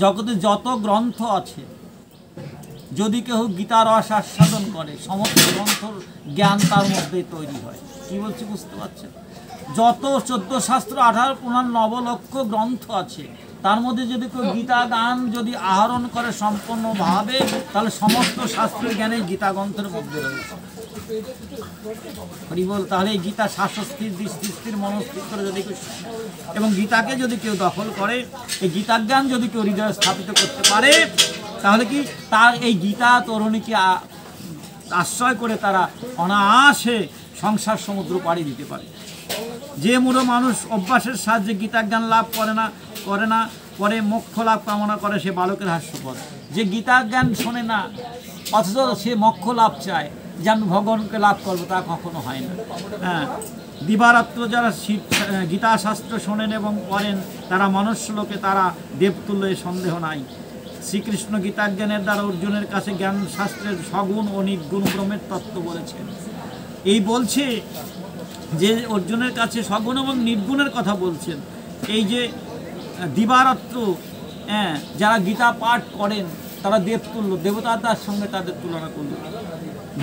জগতে যত গ্রন্থ আছে যদি কেউ গীতার রস আস্বাদন করে সমস্ত গ্রন্থর জ্ঞান তার মধ্যেই তৈরি হয়। কি বলছি বুঝতে পারছেন? যত 14 শাস্ত্র 18 পুরাণ 9 লক্ষ গ্রন্থ আছে তার মধ্যে যদি কেউ গীতা গান যদি আহরণ করে সম্পূর্ণভাবে তাহলে সমস্ত শাস্ত্রের জ্ঞানে গীতা গ্রন্থের মধ্যে রয়েছে। হরিবল। তাহলে এই গীতা শাস্ত্রস্থির দৃষ্টিস্থির মনস্থির করে যদি কেউ এবং গীতাকে যদি কেউ দখল করে, এই গীতার জ্ঞান যদি কেউ হৃদয়ে স্থাপিত করতে পারে তাহলে কি তার এই গীতা তরুণীকে আশ্রয় করে তারা অনায়াসে সংসার সমুদ্র পাড়ি দিতে পারে। যে মূঢ় মানুষ অভ্যাসের সাহায্যে গীতা জ্ঞান লাভ করে না পরে মোক্ষ লাভ কামনা করে সে বালকের হাস্যপদ। যে গীতা জ্ঞান শোনে না অথচ সে মোক্ষ লাভ চায় যে আমি ভগবানকে লাভ করবো, তা কখনো হয় না। হ্যাঁ, দিবারাত্র যারা গীতা শাস্ত্র শোনেন এবং পড়েন তারা মনুষ্যলোকে তারা দেবতুল্য, সন্দেহ নাই। শ্রীকৃষ্ণ গীতা জ্ঞানের দ্বারা অর্জুনের কাছে জ্ঞান শাস্ত্রের সগুণ ও নির্গুণ ব্রহ্মের তত্ত্ব বলেছেন। এই বলছে যে অর্জুনের কাছে সগুণ এবং নির্গুণের কথা বলছেন। এই যে দিবারাত্র যারা গীতা পাঠ করেন তারা দেবতুল্য, দেবতার সঙ্গে তাদের তুলনা করল।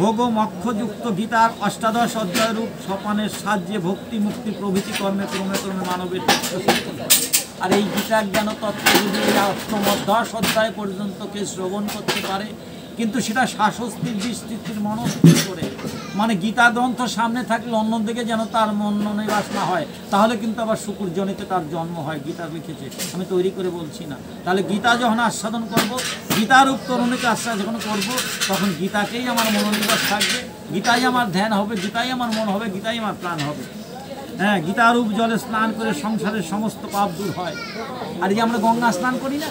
ভোগ মক্ষযুক্ত গীতার 18 অধ্যায়রূপ সোপানের সাহায্যে ভক্তি মুক্তি প্রভৃতি কর্মে ক্রমে ক্রমে মানবের। আর এই গীতা জ্ঞান তত্ত্ব যদি এই 10 অধ্যায় পর্যন্ত কে শ্রবণ করতে পারে, কিন্তু সেটা শাস্ত্রের দৃষ্টির মনস্থির করে, মানে গীতা গ্রন্থ সামনে থাকলে অন্যদিকে যেন তার মনোনিবাস না হয়, তাহলে কিন্তু আবার শুকুরজনিতে তার জন্ম হয়। গীতা লিখেছে, আমি তৈরি করে বলছি না। তাহলে গীতা যখন আস্বাদন করব, গীতারূপ তরুণীকে আস্বাদ যখন করব, তখন গীতাকেই আমার মনোনিবাস থাকবে, গীতাই আমার ধ্যান হবে, গীতাই আমার মন হবে, গীতাই আমার প্রাণ হবে। হ্যাঁ, গীতারূপ জলে স্নান করে সংসারের সমস্ত পাপ দূর হয়। আর এই যে আমরা গঙ্গা স্নান করি না,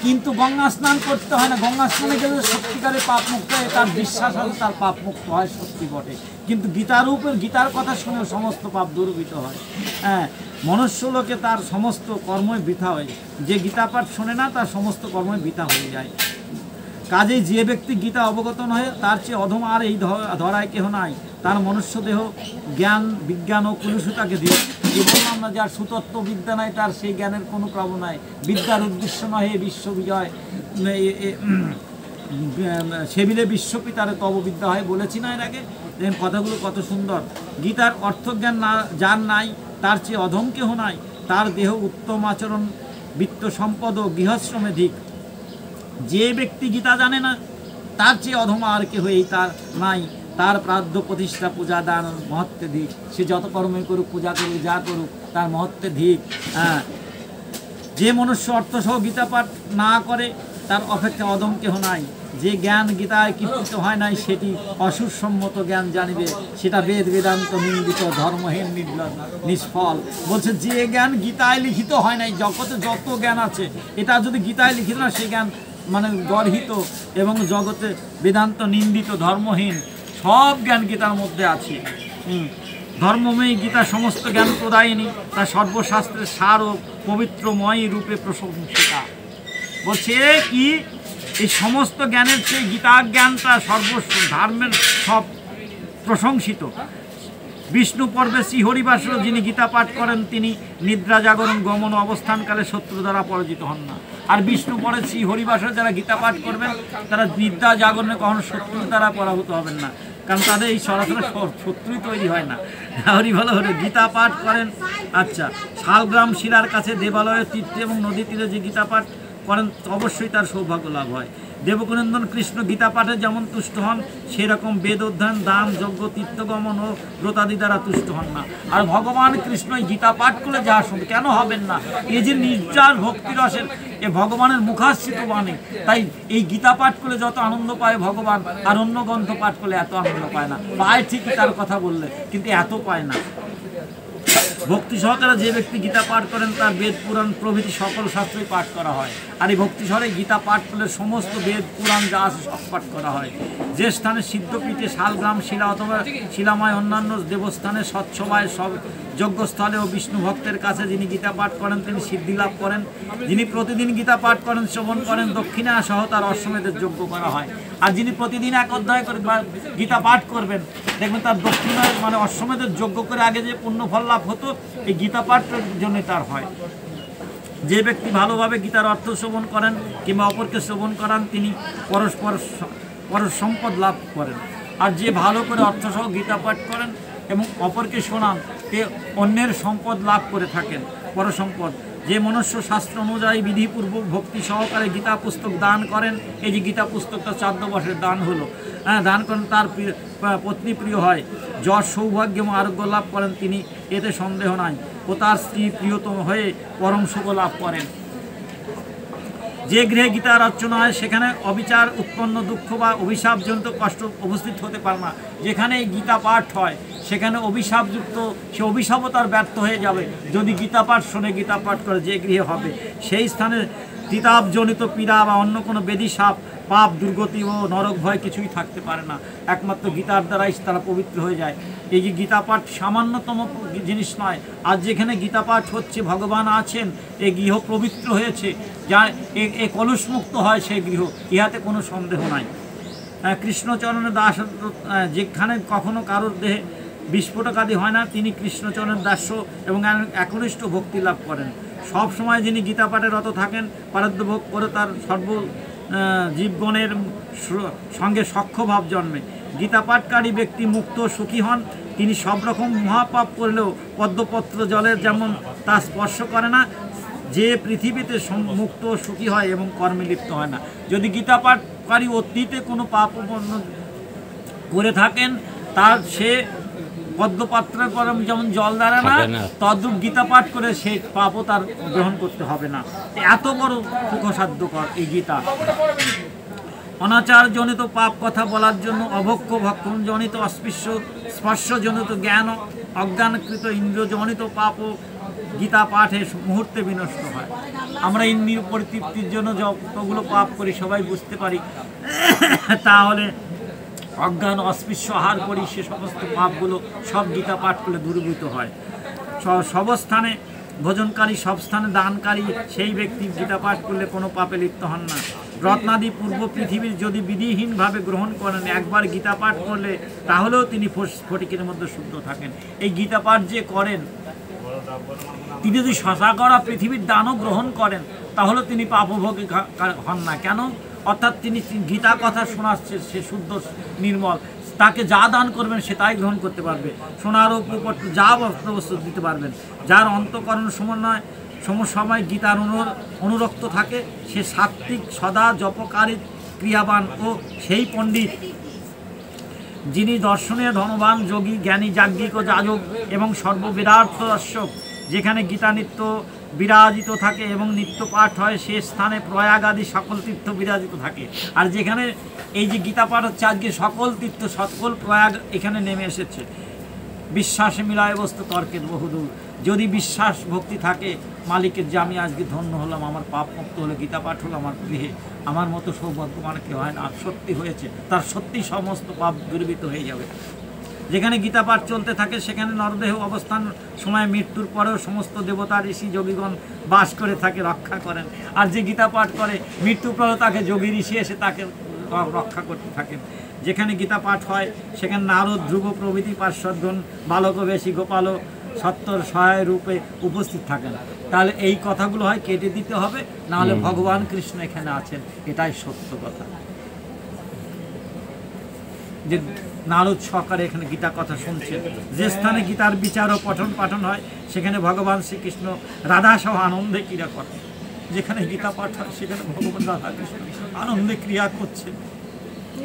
কিন্তু গঙ্গা স্নান করতে হয় না। গঙ্গা স্নানে গেলে সত্যিকারে পাপ মুক্ত হয়, তার বিশ্বাস আছে তার পাপ মুক্ত হয়, সত্যি বটে। কিন্তু গীতারূপের গীতার কথা শুনেও সমস্ত পাপ দূরীভূত হয়। হ্যাঁ, মনুষ্যলোকে তার সমস্ত কর্মই বৃথা হয়। যে গীতা পাঠ শোনে না তার সমস্ত কর্মই বৃথা হয়ে যায়। কাজেই যে ব্যক্তি গীতা অবগত নয় তার চেয়ে অধম আর এই ধরায় কেহ নাই। তার মনুষ্য দেহ জ্ঞান বিজ্ঞান ও কুলুষতাকে দিয়ে যে বললাম না, যার সুতত্ত্ব বিদ্যা নাই তার সেই জ্ঞানের কোনো ক্রম নাই। বিদ্যার উদ্দেশ্য নয় বিশ্ব বিজয়, সেবিলে বিশ্বপিতারে তব বিদ্যা হয়, বলেছি না এর আগে। কথাগুলো কত সুন্দর। গীতার অর্থজ্ঞান না যার নাই তার চেয়ে অধম কেহ নাই। তার দেহ উত্তম আচরণ বিত্ত সম্পদ ও গৃহশ্রমে ধিক। যে ব্যক্তি গীতা জানে না তার চেয়ে অধম আর কেহ এই তার নাই। তার প্রার্থ প্রতিষ্ঠা পূজা দান মহত্বে ধিক। সে যত কর্মই করুক, পূজা করুক, যা করুক, তার মহত্বে ধিক। হ্যাঁ, যে মনুষ্য অর্থসহ গীতা পাঠ না করে তার অপেক্ষা অধম কেহ নাই। যে জ্ঞান গীতায় কীর্তিত হয় নাই সেটি অসুরসম্মত জ্ঞান জানিবে, সেটা বেদ বেদান্ত নিন্দিত ধর্মহীন নিষ্ফল। বলছে যে জ্ঞান গীতায় লিখিত হয় নাই, জগতে যত জ্ঞান আছে এটা যদি গীতায় লিখিত না সেই জ্ঞান মানে গর্হিত এবং জগতে বেদান্ত নিন্দিত ধর্মহীন সব জ্ঞান গীতার মধ্যে আছে। ধর্মময়ী গীতা সমস্ত জ্ঞান প্রদায়িনী, তা সর্বশাস্ত্রের সার ও পবিত্রময়ী রূপে প্রশংসিতা। বলছে কি এই সমস্ত জ্ঞানের চেয়ে গীতা জ্ঞানটা সর্বধর্মের সব প্রশংসিত। বিষ্ণু পর্বে শ্রীহরিবাসর যিনি গীতা পাঠ করেন তিনি নিদ্রা জাগরণ গমন অবস্থানকালে শত্রু দ্বারা পরাজিত হন না। আর বিষ্ণু পরে শ্রীহরিবাসর যারা গীতা পাঠ করবেন তারা নিদ্রা জাগরণে কখনো শত্রুর দ্বারা পরাভূত হবেন না, কারণ তাদের এই সরাসরি শত্রুই তৈরি হয় না। হরি ভালো হলে গীতা পাঠ করেন। আচ্ছা, শালগ্রাম শিলার কাছে দেবালয়ের তীর্থে এবং নদী তীরে যে গীতা পাঠ করেন অবশ্যই তার সৌভাগ্য লাভ হয়। দেবকুনন্দন কৃষ্ণ গীতা পাঠে যেমন তুষ্ট হন সেরকম বেদ অধ্যয়ন দান যজ্ঞ তীর্থগমন ও ব্রতাদি দ্বারা তুষ্ট হন না। আর ভগবান কৃষ্ণ এই গীতা পাঠ করলে যা শুনবে কেন হবেন না? এই যে নির্জার ভক্তিরসের এ ভগবানের মুখাশ্রিত বাণী, তাই এই গীতা পাঠ করলে যত আনন্দ পায় ভগবান আর অন্য গ্রন্থ পাঠ করলে এত আনন্দ পায় না। পায় ঠিকই তার কথা বললে, কিন্তু এত পায় না। ভক্তি সহকারে যে ব্যক্তি গীতা পাঠ করেন তার বেদ পুরাণ প্রভৃতি সকল শাস্ত্রই পাঠ করা হয়। আর এই ভক্তি সহকারে গীতা পাঠ করলে সমস্ত বেদ পুরাণ যা আছে সব পাঠ করা হয়। যে স্থানে সিদ্ধপীঠে শালগ্রাম শিলা অথবা শিলাময় অন্যান্য দেবস্থানে স্বচ্ছবায় সব যজ্ঞস্থলে ও বিষ্ণু ভক্তের কাছে যিনি গীতা পাঠ করেন তিনি সিদ্ধি লাভ করেন। যিনি প্রতিদিন গীতা পাঠ করেন শ্রবণ করেন দক্ষিণা সহ তার অশ্বমেধের যজ্ঞ করা হয়। আর যিনি প্রতিদিন এক অধ্যায় করে গীতা পাঠ করবেন দেখবেন তার দক্ষিণায় মানে অশ্বমেধের যজ্ঞ করে আগে যে পুণ্যফল লাভ হতো এই গীতা পাঠের জন্যই তার হয়। যে ব্যক্তি ভালোভাবে গীতার অর্থ শ্রবণ করেন কিংবা অপরকে শ্রবণ করান তিনি পর সম্পদ লাভ করেন। আর যে ভালো করে অর্থসহ গীতা পাঠ করেন এবং অপরকে শোনান তে অন্যের সম্পদ লাভ করে থাকেন, পরসম্পদ। যে মনুষ্য শাস্ত্র অনুযায়ী বিধিপূর্বক ভক্তি সহকারে গীতা পুস্তক দান করেন, এই যে গীতা পুস্তকটা 14 বর্ষের দান হলো, দান করেন, তার পত্নী প্রিয় হয়, যশ সৌভাগ্য এবং আরোগ্য লাভ করেন তিনি, এতে সন্দেহ নাই, ও তার স্ত্রী প্রিয়তম হয়ে পরম সুখ লাভ করেন। যে গৃহে গীতার অর্চনা হয় সেখানে অবিচার উৎপন্ন দুঃখ বা অভিশাপজনিত কষ্ট উপস্থিত হতে পারে না। যেখানে গীতা পাঠ হয় সেখানে অভিশাপযুক্ত, সে অভিশাপও তার ব্যর্থ হয়ে যাবে যদি গীতা পাঠ শোনে, গীতা পাঠ করে যে গৃহে হবে, সেই স্থানে তিতাবজনিত পীড়া বা অন্য কোনো বেদি সাপ, পাপ, দুর্গতি ও নরক ভয় কিছুই থাকতে পারে না। একমাত্র গীতার দ্বারাই তারা পবিত্র হয়ে যায়। এই যে গীতা পাঠ সামান্যতম জিনিস নয়, আর যেখানে গীতা পাঠ হচ্ছে ভগবান আছেন, এই গৃহ পবিত্র হয়েছে, যা এ কলুষমুক্ত হয় সেই গৃহ, ইহাতে কোনো সন্দেহ নাই। কৃষ্ণচরণের দাস, যেখানে কখনো কারোর দেহে বিস্ফোটকাদি হয় না, তিনি কৃষ্ণচরণের দাস্য এবং একনিষ্ঠ ভক্তি লাভ করেন। সব সময় যিনি গীতা পাঠে রত থাকেন, পারাধ্যভোগ করে তার সর্ব জীবগণের সঙ্গে সখ্যভাব জন্মে। গীতা পাঠকারী ব্যক্তি মুক্ত সুখী হন। তিনি সব রকম মহাপাপ করলেও পদ্মপত্র জলের যেমন তা স্পর্শ করে না, যে পৃথিবীতে মুক্ত সুখী হয় এবং কর্মে লিপ্ত হয় না। যদি গীতা পাঠকারী অতীতে কোনো পাপ করে থাকেন, তার সে পদ্মপাত্র গরম যেমন জল দ্বারা না, তদ্রূপ গীতা পাঠ করে সেই পাপও তার গ্রহণ করতে হবে না। এত বড় সুখসাধ্যকর এই গীতা। অনাচারজনিত পাপ কথা বলার জন্য, অভক্ষ ভক্ষণজনিত অস্পৃশ্য স্পর্শজনিত জ্ঞান, অজ্ঞানকৃত ইন্দ্রিয়জনিত পাপও গীতা পাঠে মুহূর্তে বিনষ্ট হয়। আমরা ইন্দ্রিয় পরিতৃপ্তির জন্য যতগুলো পাপ করি সবাই বুঝতে পারি, তাহলে অজ্ঞান অস্পৃশ্য আহার করি, সে সমস্ত পাপগুলো সব গীতা পাঠ করলে দূরীভূত হয়। সবস্থানে ভোজনকারী, সব স্থানে দানকারী সেই ব্যক্তি গীতা পাঠ করলে কোনো পাপে লিপ্ত হন না। রত্নাদি পূর্ব পৃথিবীর যদি বিধিহীনভাবে গ্রহণ করেন, একবার গীতা পাঠ করলে তাহলেও তিনি স্ফটিকের মধ্যে শুদ্ধ থাকেন। এই গীতা পাঠ যে করেন, তিনি যদি শশা করা পৃথিবীর দানও গ্রহণ করেন, তাহলে তিনি পাপভোগী হন না। কেন? অর্থাৎ তিনি গীতা কথা শোনাচ্ছে, সে শুদ্ধ নির্মল, তাকে যা দান করবেন সে তাই গ্রহণ করতে পারবে, সোনার উপপত্র যা বস্ত্রবস্তু দিতে পারবেন। যার অন্তঃকরণ সময় গীতার অনুরক্ত থাকে, সে সাত্ত্বিক, সদা জপকারী, ক্রিয়াবান ও সেই পণ্ডিত যিনি দর্শনে ধনবান, যোগী, জ্ঞানী, যাজ্ঞিক ও যাজক এবং সর্ববিরাট দর্শক। যেখানে গীতা নিত্য বিরাজিত থাকে এবং নিত্য পাঠ হয়, সে স্থানে প্রয়াগ আদি সকল তীর্থ বিরাজিত থাকে। আর যেখানে এই যে গীতা পাঠ হচ্ছে, আজকে সকল তীর্থ, সকল প্রয়াগ এখানে নেমে এসেছে। বিশ্বাসে মিলায় বস্তু তর্কের বহুদূর। যদি বিশ্বাস ভক্তি থাকে মালিকের, যে আমি আজকে ধন্য হলাম, আমার পাপ মুক্ত হলো, গীতা পাঠ হলো আমার গৃহে, আমার মতো সৌভাগ্যবান কেউ হয় না, সত্যি হয়েছে, তার সত্যি সমস্ত পাপ দূরীভূত হয়ে যাবে। যেখানে গীতা পাঠ চলতে থাকে সেখানে নরদেহ অবস্থান সময় মৃত্যুর পরেও সমস্ত দেবতা, ঋষি, যোগীগণ বাস করে থাকে, রক্ষা করেন। আর যে গীতা পাঠ করে, মৃত্যুর পরেও তাকে যোগী, ঋষি এসে তাকে রক্ষা করতে থাকেন। যেখানে গীতা পাঠ হয় সেখানে নারদ, ধ্রুব প্রভৃতি পার্শ্বদগণ, বালক, বেশী, গোপাল সত্তর সহায় রূপে উপস্থিত থাকেন। তাহলে এই কথাগুলো হয় কেটে দিতে হবে, নাহলে ভগবান কৃষ্ণ এখানে আছেন, এটাই সত্য কথা। যে নারদ সহকারে এখানে গীতা কথা শুনছেন। যে স্থানে গীতার বিচার ও পঠন পাঠন হয় সেখানে ভগবান শ্রীকৃষ্ণ রাধা সহ আনন্দে ক্রিয়া করেন। যেখানে গীতা পাঠ হয় সেখানে ভগবান রাধা কৃষ্ণ আনন্দে ক্রিয়া করছেন,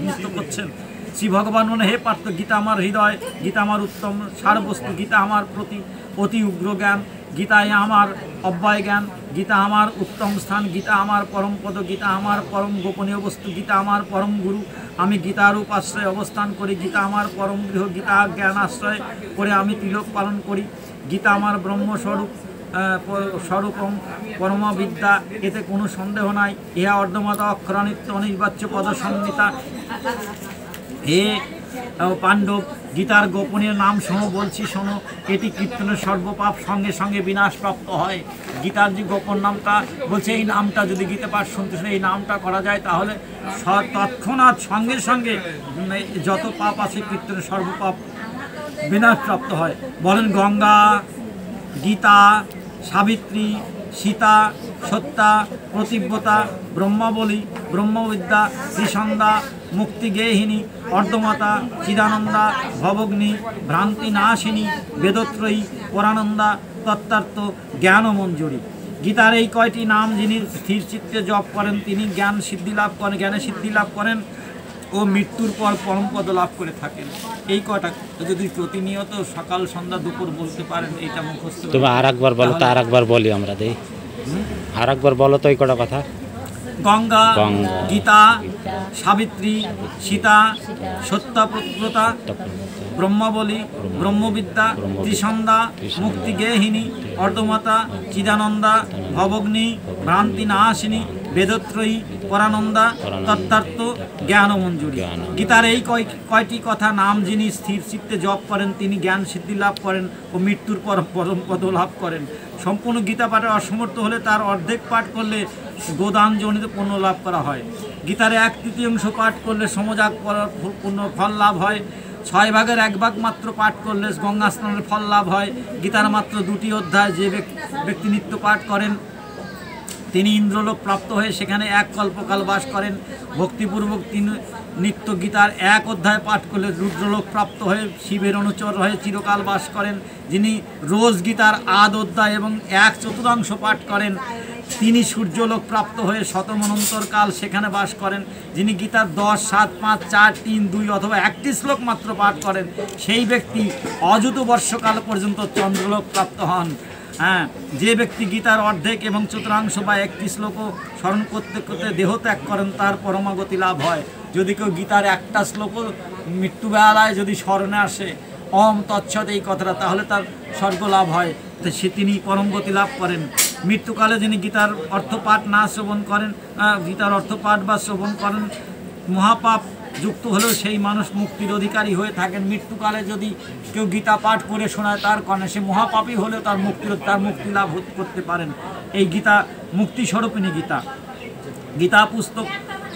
নৃত্য করছেন। শ্রী ভগবান মনে, হে পার্থ, গীতা আমার হৃদয়, গীতা আমার উত্তম সারবস্তু, গীতা আমার প্রতি অতি উগ্র জ্ঞান, গীতায় আমার অব্যয় জ্ঞান, গীতা আমার উত্তম স্থান, গীতা আমার পরম পদ, গীতা আমার পরম গোপনীয় বস্তু, গীতা আমার পরম গুরু। আমি গীতারূপ আশ্রয়ে অবস্থান করি, গীতা আমার পরম গৃহ, গীতা জ্ঞান আশ্রয় করে আমি তিলক পালন করি। গীতা আমার ব্রহ্মস্বরূপ স্বরূপম পরমবিদ্যা, এতে কোনো সন্দেহ নাই। ইহা অর্ধমাতা অক্ষরানিত্য অনির্বাচ্য পদসংহিতা। হে পাণ্ডব, গীতার গোপনীয় নাম সহ বলছি শোনো, এটি কীর্তনের সর্বপাপ সঙ্গে সঙ্গে বিনাশ প্রাপ্ত হয়। গীতার যে গোপন নামটা বলছে, এই নামটা যদি গীতা পাঠ শুনতে শুনে এই নামটা করা যায়, তাহলে তৎক্ষণাৎ সঙ্গে সঙ্গে যত পাপ আছে কীর্তনের সর্বপাপ বিনাশ প্রাপ্ত হয়। বলেন গঙ্গা, গীতা, সাবিত্রী, সীতা, সত্যা, প্রতিব্রতা, ব্রহ্মাবলী, ব্রহ্মবিদ্যা, ত্রিসন্ধ্যা, মুক্তিগেহিনী, অর্ধমাতা, চিদানন্দা, ভবগ্নি, ভ্রান্তিনাশিনী, বেদত্রয়ী, পরানন্দা, তত্ত্বার্থ, জ্ঞানমঞ্জুরী। গীতার এই কয়টি নাম যিনি স্থির চিত্তে জপ করেন তিনি জ্ঞানে সিদ্ধি লাভ করেন ও মৃত্যুর পর পরমপদ লাভ করে থাকেন। এই কয়টা যদি প্রতিনিয়ত সকাল সন্ধ্যা দুপুর বলতে পারেন, এইটা মুখস্থ। তুমি আর একবার বলো তো, আর একবার বলি আমরা দেই, আর একবার বলো তো এই কটা কথা। গঙ্গা, গীতা, সাবিত্রী, সীতা, সত্যব্রতা, ব্রহ্মাবলী, ব্রহ্মবিদ্যা, ত্রিসন্ধ্যা, মুক্তিগেহিনী, অর্ধমাতা, চিদানন্দা, ভবগ্নি, ভ্রান্তিনাশিনী, বেদত্রয়ী, পরানন্দা, তত্ত্বার্থ, জ্ঞানমঞ্জুরী। গীতার এই কয়টি কথা নাম যিনি স্থির চিত্তে জপ করেন তিনি জ্ঞান সিদ্ধি লাভ করেন ও মৃত্যুর পর পরমপদ লাভ করেন। সম্পূর্ণ গীতা পাঠে অসমর্থ হলে তার অর্ধেক পাঠ করলে গোদানজনিত পুণ্য লাভ করা হয়। গীতার 1/3 পাঠ করলে সমজাগ পুণ্য ফল লাভ হয়। 6 ভাগের 1 ভাগ মাত্র পাঠ করলে গঙ্গা স্নানের ফল লাভ হয়। গীতার মাত্র 2টি অধ্যায় যে ব্যক্তি নিত্য পাঠ করেন তিনি ইন্দ্রলোক প্রাপ্ত হয়ে সেখানে 1 কল্পকাল বাস করেন। ভক্তিপূর্বক তিনি নিত্য গীতার 1 অধ্যায় পাঠ করলে রুদ্রলোক প্রাপ্ত হয়ে শিবের অনুচর হয়ে চিরকাল বাস করেন। যিনি রোজ গীতার আধ অধ্যায় এবং 1/4 পাঠ করেন তিনি সূর্যলোক প্রাপ্ত হয়ে শতমনন্তরকাল সেখানে বাস করেন। যিনি গীতার 10, 7, 5, 4, 3, 2 অথবা 1টি শ্লোক মাত্র পাঠ করেন সেই ব্যক্তি অযুত বর্ষকাল পর্যন্ত চন্দ্রলোক প্রাপ্ত হন। হ্যাঁ, যে ব্যক্তি গীতার অর্ধেক এবং 1/4 বা 1টি শ্লোকও স্মরণ করতে করতে দেহ ত্যাগ করেন তার পরমাগতি লাভ হয়। যদি কেউ গীতার 1টা শ্লোকও মৃত্যুবেলায় যদি স্মরণে আসে ওম তৎসৎ এই কথাটা, তাহলে তার স্বর্গ লাভ হয়, তো তিনি পরমগতি লাভ করেন। মৃত্যুকালে যিনি গীতার অর্থপাঠ না শ্রবণ করেন, গীতার অর্থপাঠ বা শ্রবণ করেন মহাপাপ যুক্ত হলেও সেই মানুষ মুক্তির অধিকারী হয়ে থাকেন। মৃত্যুকালে যদি কেউ গীতা পাঠ করে শোনায় তার কারণে সে মহাপাপী হলেও তার মুক্তি লাভ করতে পারেন। এই গীতা মুক্তিস্বরূপিণী গীতা। গীতা পুস্তক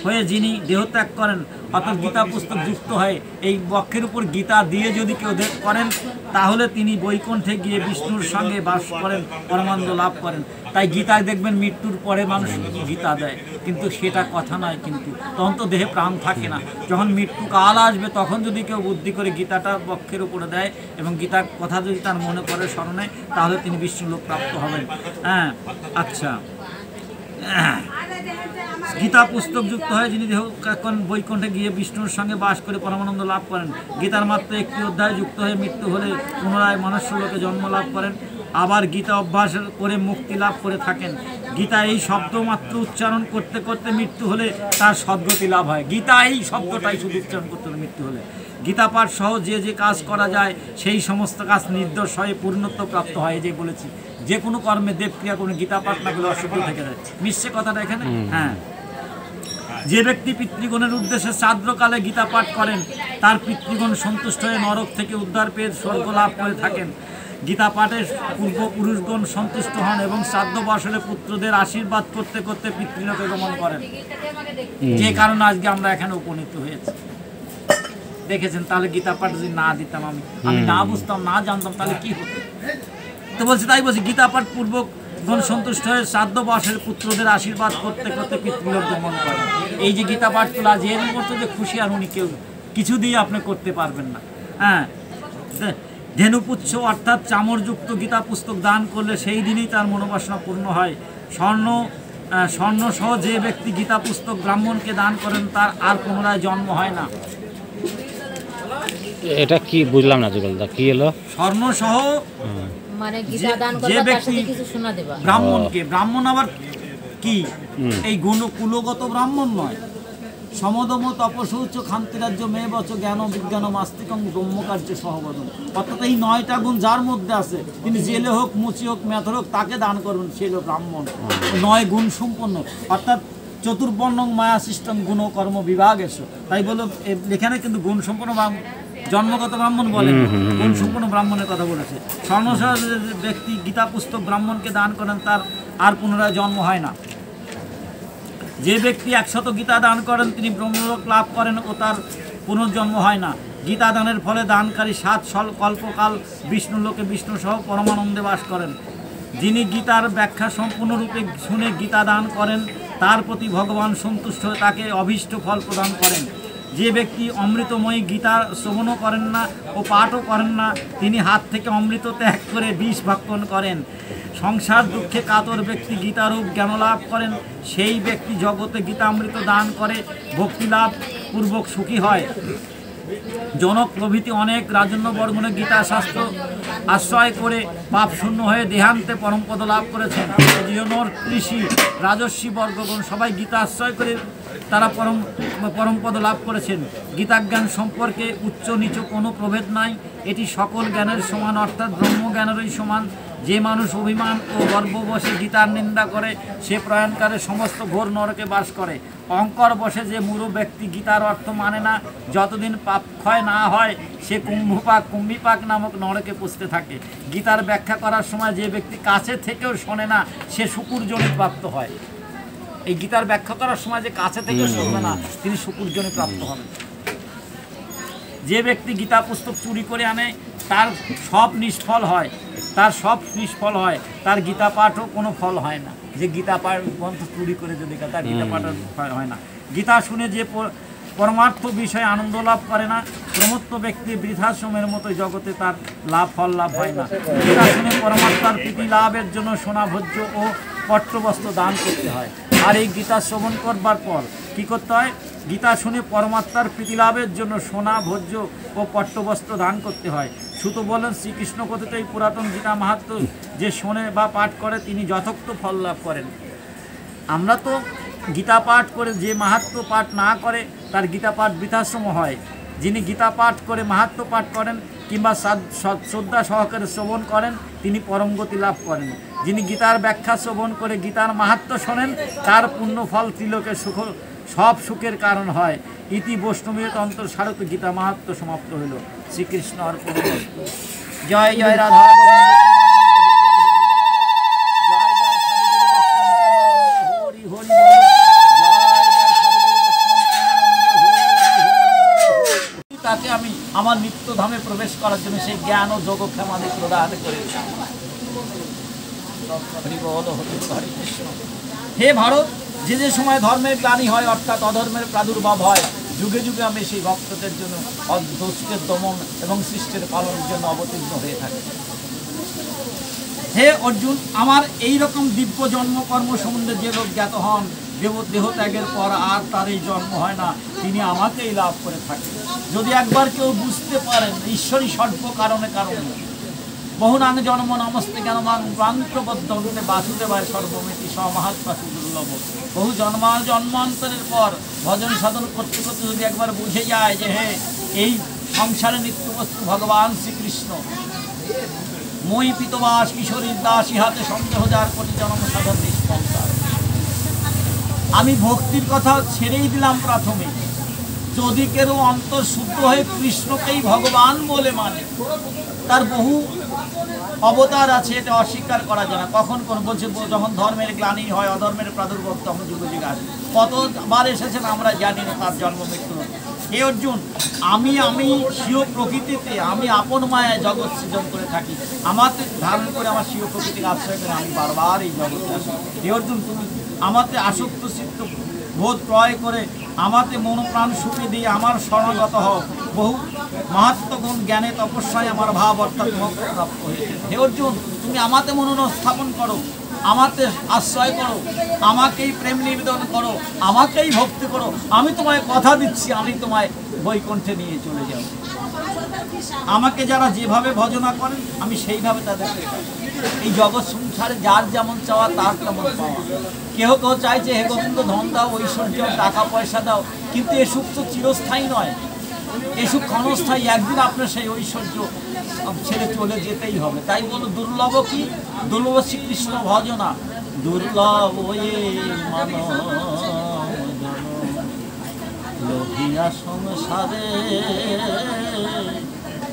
হয়ে যিনি দেহত্যাগ করেন অর্থাৎ গীতা পুস্তক যুক্ত হয়ে এই বক্ষের উপর গীতা দিয়ে যদি কেউ করেন তাহলে তিনি বৈকুণ্ঠে গিয়ে বিষ্ণুর সঙ্গে বাস করেন, পরমানন্দ লাভ করেন। তাই গীতায় দেখবেন মৃত্যুর পরে মানুষ গীতা দেয়, কিন্তু সেটা কথা নয়। কিন্তু তখন তো দেহে প্রাণ থাকে না। যখন মৃত্যুকাল আসবে তখন যদি কেউ বুদ্ধি করে গীতাটা বক্ষের উপরে দেয় এবং গীতার কথা যদি তার মনে পড়ে স্মরণে, তাহলে তিনি বিষ্ণুলোক প্রাপ্ত হবেন। হ্যাঁ, আচ্ছা। গীতা পুস্তক যুক্ত হয় যিনি দেহ এখন বৈকুণ্ঠে গিয়ে বিষ্ণুর সঙ্গে বাস করে পরমানন্দ লাভ করেন। গীতার মাত্র 1টি অধ্যায় যুক্ত হয়ে মৃত্যু হলে পুনরায় মনুষ্যলোকে জন্ম লাভ করেন। আবার গীতা অভ্যাস করে মুক্তি লাভ করে থাকেন। গীতা এই শব্দ মাত্র উচ্চারণ করতে করতে মৃত্যু হলে তার সদ্গতি লাভ হয়। গীতা এই শব্দটাই শুধু উচ্চারণ করতে হলে মৃত্যু হলে। গীতা পাঠ সহ যে কাজ করা যায় সেই সমস্ত কাজ নির্দোষ হয়ে পূর্ণত্ব প্রাপ্ত হয়। যে বলেছি যে কোনো কর্মে দেবক্রিয়া কোনো গীতা পাঠ না করলে অশুদ্ধ থেকে যায়। মিশছে কথাটা এখানে? হ্যাঁ। যে ব্যক্তি পিতৃগণের উদ্দেশ্যে শ্রাদ্ধকালে গীতা পাঠ করেন তার পিতৃগণ সন্তুষ্ট হয়ে নরক থেকে উদ্ধার পেয়ে স্বর্গ লাভ করে থাকেন। গীতা পাঠে পূর্বপুরুষগণ সন্তুষ্ট হন এবং শ্রাদ্ধ বছরে পুত্রদের আশীর্বাদ করতে করতে পিতৃলোকে গমন করেন। যে কারণে আজকে আমরা এখানে উপনীত হয়েছি। দেখেছেন? তাহলে গীতা পাঠ যদি না দিতাম, আমি না বুঝতাম, না জানতাম, তাহলে কি হতো? তো বলছি, তাই বলছি গীতা পাঠ পূর্বক গণ সন্তুষ্ট হয়ে শ্রাদ্ধ বর্ষের পুত্রদের আশীর্বাদ করতে করতে পিতৃলোক গমন করেন। এই যে গীতা পাঠ তোলা যে এর মতো যে খুশি আর উনি কেউ কিছু দিয়ে আপনি করতে পারবেন না। হ্যাঁ, ধেনুপুচ্ছ অর্থাৎ চামরযুক্ত গীতা পুস্তক দান করলে সেই দিনই তার মনোবাসনা পূর্ণ হয়। স্বর্ণ সহ যে ব্যক্তি গীতা পুস্তক ব্রাহ্মণকে দান করেন তার আর পুনরায় জন্ম হয় না। এটা কি বুঝলাম না যুগলদা, কি এলো? স্বর্ণ সহ মানে গীতা দান করবে তার সাথে কিছু শোনা দেবা ব্রাহ্মণকে। ব্রাহ্মণ আবার কি এই কুলগত ব্রাহ্মণ নয়। সমদম তপসৌচ খান্তিরাজ্য মেয়ে বচ জ্ঞান বিজ্ঞান মাস্তিকং ব্রহ্মকার্য সহবদন। অর্থাৎ এই 9টা গুণ যার মধ্যে আছে তিনি জেলে হোক, মুচি হোক, মেথর হোক, তাকে দান করবেন, সে হলো ব্রাহ্মণ। 9 গুণ সম্পন্ন, অর্থাৎ চতুর্বর্ণং মায়া সৃষ্টং গুণ কর্ম বিভাগ এসো। তাই বলো এখানে কিন্তু গুণ সম্পন্ন জন্মগত ব্রাহ্মণ বলে, গুণ সম্পন্ন ব্রাহ্মণের কথা বলেছে। স্বর্ণসহ ব্যক্তি গীতা পুস্তক ব্রাহ্মণকে দান করেন তার আর পুনরায় জন্ম হয় না। যে ব্যক্তি 100 গীতা দান করেন তিনি ব্রহ্মলোক লাভ করেন ও তার পুনর্জন্ম হয় না। গীতা দানের ফলে দানকারী 7 কল্পকাল বিষ্ণুলোকে বিষ্ণু সহ পরমানন্দে বাস করেন। যিনি গীতার ব্যাখ্যা সম্পূর্ণরূপে শুনে গীতা দান করেন তার প্রতি ভগবান সন্তুষ্ট হয়ে তাকে অভীষ্ট ফল প্রদান করেন। যে ব্যক্তি অমৃতময়ী গীতা শ্রবণও করেন না ও পাঠও করেন না, তিনি হাত থেকে অমৃত ত্যাগ করে বিষ ভক্ষণ করেন। সংসার দুঃখে কাতর ব্যক্তি গীতারূপ জ্ঞান লাভ করেন, সেই ব্যক্তি জগতে গীতামৃত দান করে ভক্তিলাভ পূর্বক সুখী হয়। জনক প্রভৃতি অনেক রাজন্যবর্গণে গীতা শাস্ত্র আশ্রয় করে পাপ শূন্য হয়ে দেহান্তে পরমপদ লাভ করেছেন। ঋষি রাজস্বী বর্গগণ সবাই গীতা আশ্রয় করে তারা পরমপদ লাভ করেছেন। গীতাজ্ঞান সম্পর্কে উচ্চ নিচু কোনো প্রভেদ নাই, এটি সকল জ্ঞানের সমান, অর্থাৎ ব্রহ্মজ্ঞানেরই সমান। যে মানুষ অভিমান ও গর্ববশে গীতার নিন্দা করে সে প্রয়াণকালে সমস্ত ঘোর নরকে বাস করে। অহংকার বসে যে মূঢ় ব্যক্তি গীতার অর্থ মানে না, যতদিন পাপ ক্ষয় না হয় সে কুম্ভিপাক নামক নরকে পুষতে থাকে। গীতার ব্যাখ্যা করার সময় যে ব্যক্তি কাছে থেকেও শোনে না সে শুকুরজনি প্রাপ্ত হয়। এই গীতার ব্যাখ্যা করার সময় যে কাছে থেকেও শুনবে না তিনি শুকুরজনি প্রাপ্ত হন। যে ব্যক্তি গীতা পুস্তক চুরি করে আনে তার সব নিষ্ফল হয়, তার গীতা পাঠও কোনো ফল হয় না। যে গীতা পাঠ গ্রন্থ চুরি করে যদি তার গীতা পাঠ হয় না। গীতা শুনে যে পরমার্থ বিষয়ে আনন্দ লাভ করে না, প্রমত্ত ব্যক্তি বৃদ্ধাশ্রমের মতো জগতে তার ফল লাভ হয় না। গীতা শুনে পরমাত্মার প্রীতি লাভের জন্য সোনা ভোজ্য ও পট্টবস্ত্র দান করতে হয়। আর এই গীতা শ্রবণ করবার পর কী করতে হয়? গীতা শুনে পরমাত্মার প্রীতি লাভের জন্য সোনা ভোজ্য ও পট্টবস্ত্র দান করতে হয়। সুত বলেন, শ্রীকৃষ্ণ কথিত এই পুরাতন গীতা মাহাত্ম্য যে শোনে বা পাঠ করে তিনি যথার্থ ফল লাভ করেন। আমরা তো গীতা পাঠ করে, যে মাহাত্ম্য পাঠ না করে তার গীতা পাঠ বৃথাশ্রম হয়। যিনি গীতা পাঠ করে মাহাত্ম্য পাঠ করেন কিংবা শ্রদ্ধা সহকারে শ্রবণ করেন তিনি পরম গতি লাভ করেন। যিনি গীতার ব্যাখ্যা শ্রবণ করে গীতার মাহাত্ম্য শোনেন তার পুণ্যফল ত্রিলোকের সব সুখের কারণ হয়। ইতি বৈষ্ণবীয় তন্ত্র স্মারক গীতা মাহাত্ম্য সমাপ্ত হইল। শ্রীকৃষ্ণ অর্পণমস্তু। জয় জয় রাধা তাকে আমি আমার নিত্যধামে প্রবেশ করার জন্য সেই জ্ঞান ও যোগক্ষেম আমাদের প্রদান করেছি। হে ভারত, যে যে সময় ধর্মের গ্লানি হয় অর্থাৎ অধর্মের প্রাদুর্ভাব হয়, যুগে যুগে আমি সেই ভক্তদের জন্য দুষ্টের দমন এবং সৃষ্টির পালনের জন্য অবতীর্ণ হয়ে থাকি। হে অর্জুন, আমার এই রকম দিব্য জন্মকর্ম সম্বন্ধে যে লোক জ্ঞাত হন, দেহত্যাগের পর আর তার এই জন্ম হয় না, তিনি আমাকেই লাভ করে থাকেন। যদি একবার কেউ বুঝতে পারেন ঈশ্বরই সর্ব কারণে কারণে বহুনাং জন্ম নমস্তে জ্ঞানমান প্রান্তবদ্ধ বাসুদেবায় সর্বমিতি সমাহাত্মাসু দুর্লভ। বহু জন্মান্তরের পর ভজন সাধন করতে করতে যদি একবার বুঝে যায় যে হে এই সংসারে নিত্যবস্তু ভগবান শ্রীকৃষ্ণ, মই পিতবাস কিশোরীর দাস ইহাতে সন্দেহ যার কোটি জন্ম সাধন নিষ্পন্তার। আমি ভক্তির কথা ছেড়েই দিলাম প্রাথমে। যদি কেউ অন্তর শুদ্ধ হয়ে কৃষ্ণকেই ভগবান বলে মানে, তার বহু অবতার আছে, এটা অস্বীকার করা যায় না। কখন কোন বলছে যখন ধর্মের গ্লানি হয়, অধর্মের প্রাদুর্ভাব, তখন যুগে যুগে আসে। কতবার এসেছেন আমরা জানি না তার জন্ম মৃত্যু। হে অর্জুন, আমি স্বীয় প্রকৃতিতে আমি আপন মায়ায় জগৎ সৃজন করে থাকি। আমাকে ধারণ করে আমার স্বীয় প্রকৃতিকে আশ্রয় করে আমি বারবার এই জগতে আসি। হে অর্জুন, তুমি আমাতে আসক্ত চিত্ত বোধ ক্রয় করে আমাতে মনোপ্রাণ সুখে দিয়ে আমার শরণাগত হও। বহু মাহাত্ম্যগুণ জ্ঞানে তপস্যায় আমার ভাব অর্থাৎ মোক্ষ প্রাপ্ত হয়েছে। হে অর্জুন, তুমি আমাতে মনন স্থাপন করো, আমাতে আশ্রয় করো, আমাকেই প্রেম নিবেদন করো, আমাকেই ভক্তি করো। আমি তোমায় কথা দিচ্ছি, আমি তোমায় বৈকুণ্ঠে নিয়ে চলে যাব। আমাকে যারা যেভাবে ভজনা করেন আমি সেইভাবে তাদেরকে এই জগৎ সংসারে যার যেমন চাওয়া তার তেমন পাওয়া। কেউ কেউ চাইছে হে গোবিন্দ ধন দাও, ঐশ্বর্য, টাকা পয়সা দাও, কিন্তু এ সুখ তো চিরস্থায়ী নয়, এ সুখ ক্ষণস্থায়ী। একদিন আপনার সেই ঐশ্বর্য ছেড়ে চলে যেতেই হবে। তাই বলো দুর্লভ কি? দুর্লভ শ্রীকৃষ্ণ ভজনা। দুর্লভ লোভিয়া সংসারে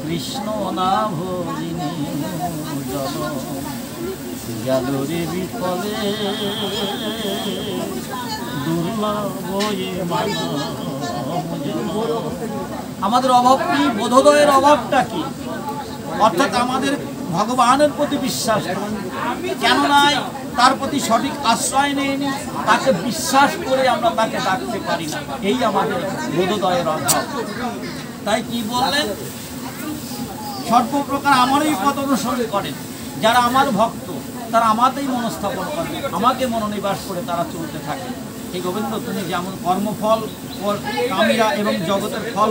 কৃষ্ণ না ভজিনী জালরে বিফলে দুর্লভ আমাদের অভাব কি? বোধোদয়ের অভাবটা কি? অর্থাৎ আমাদের ভগবানের প্রতি বিশ্বাস কেন নাই, তার প্রতি সঠিক আশ্রয় নেয়নি, তাকে বিশ্বাস করে আমরা তাকে ডাকতে পারি না। এই আমাদের বোধোদয়ের অভাব। তাই কি বললেন, সর্বপ্রকার আমারই পথ অনুসরণ করেন যারা আমার ভক্ত, তারা আমাতেই মনস্থাপন করে, আমাকে মনোনিবাস করে তারা চলতে থাকে। এই গোবিন্দ তুমি যেমন কর্মফল কামীরা এবং জগতের ফল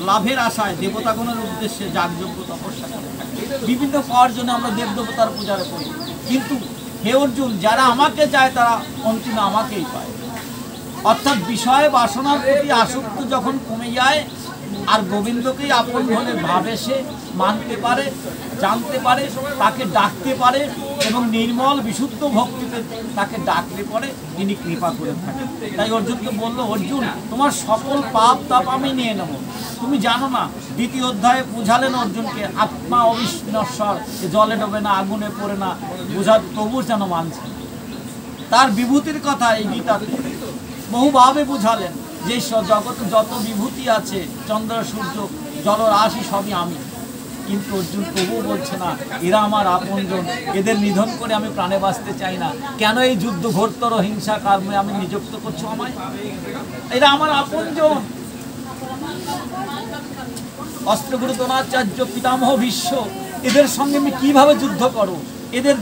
লাভের আশায় দেবতাগণের উদ্দেশ্যে যাগযজ্ঞ তপস্যা করে থাকি, বিভিন্ন পাওয়ার জন্য আমরা দেবদেবতার পূজারে করি, কিন্তু হে অর্জুন যারা আমাকে চায় তারা অন্তিমে আমাকেই পায়। অর্থাৎ বিষয় বাসনার প্রতি আসক্ত যখন কমে যায় আর গোবিন্দকেই আপন বলে ভাবে, সে মানতে পারে, জানতে পারে, তাকে ডাকতে পারে এবং নির্মল বিশুদ্ধ ভক্তিতে তাকে ডাকলে পরে তিনি কৃপা করে থাকেন। তাই অর্জুনকে বললো, অর্জুন তোমার সকল পাপ তাপ আমি নিয়ে নেব। তুমি জানো না, দ্বিতীয় অধ্যায়ে বুঝালেন অর্জুনকে আত্মা অবিনশ্বর, জলে ডোবে না, আগুনে পড়ে না, বোঝা তবু যেন মানছে। তার বিভূতির কথা এই গীতাতে বহুভাবে বুঝালেন যে জগতে যত বিভূতি আছে, চন্দ্র সূর্য জলরাশি সবই আমি, কিন্তু অর্জুন তবুও বলছে না এরা আমার আপনজন, এদের নিধন করে আমি প্রাণে বাঁচতে চাই না। কেন এই যুদ্ধ ঘোরতর হিংসা কর্মে আমি নিযুক্ত করছো আমায়? এরা আমার আপনজন। অস্ত্রগুরু দ্রোণাচার্য, পিতামহ ভীষ্ম, এদের সঙ্গে আমি কিভাবে যুদ্ধ করো? এদের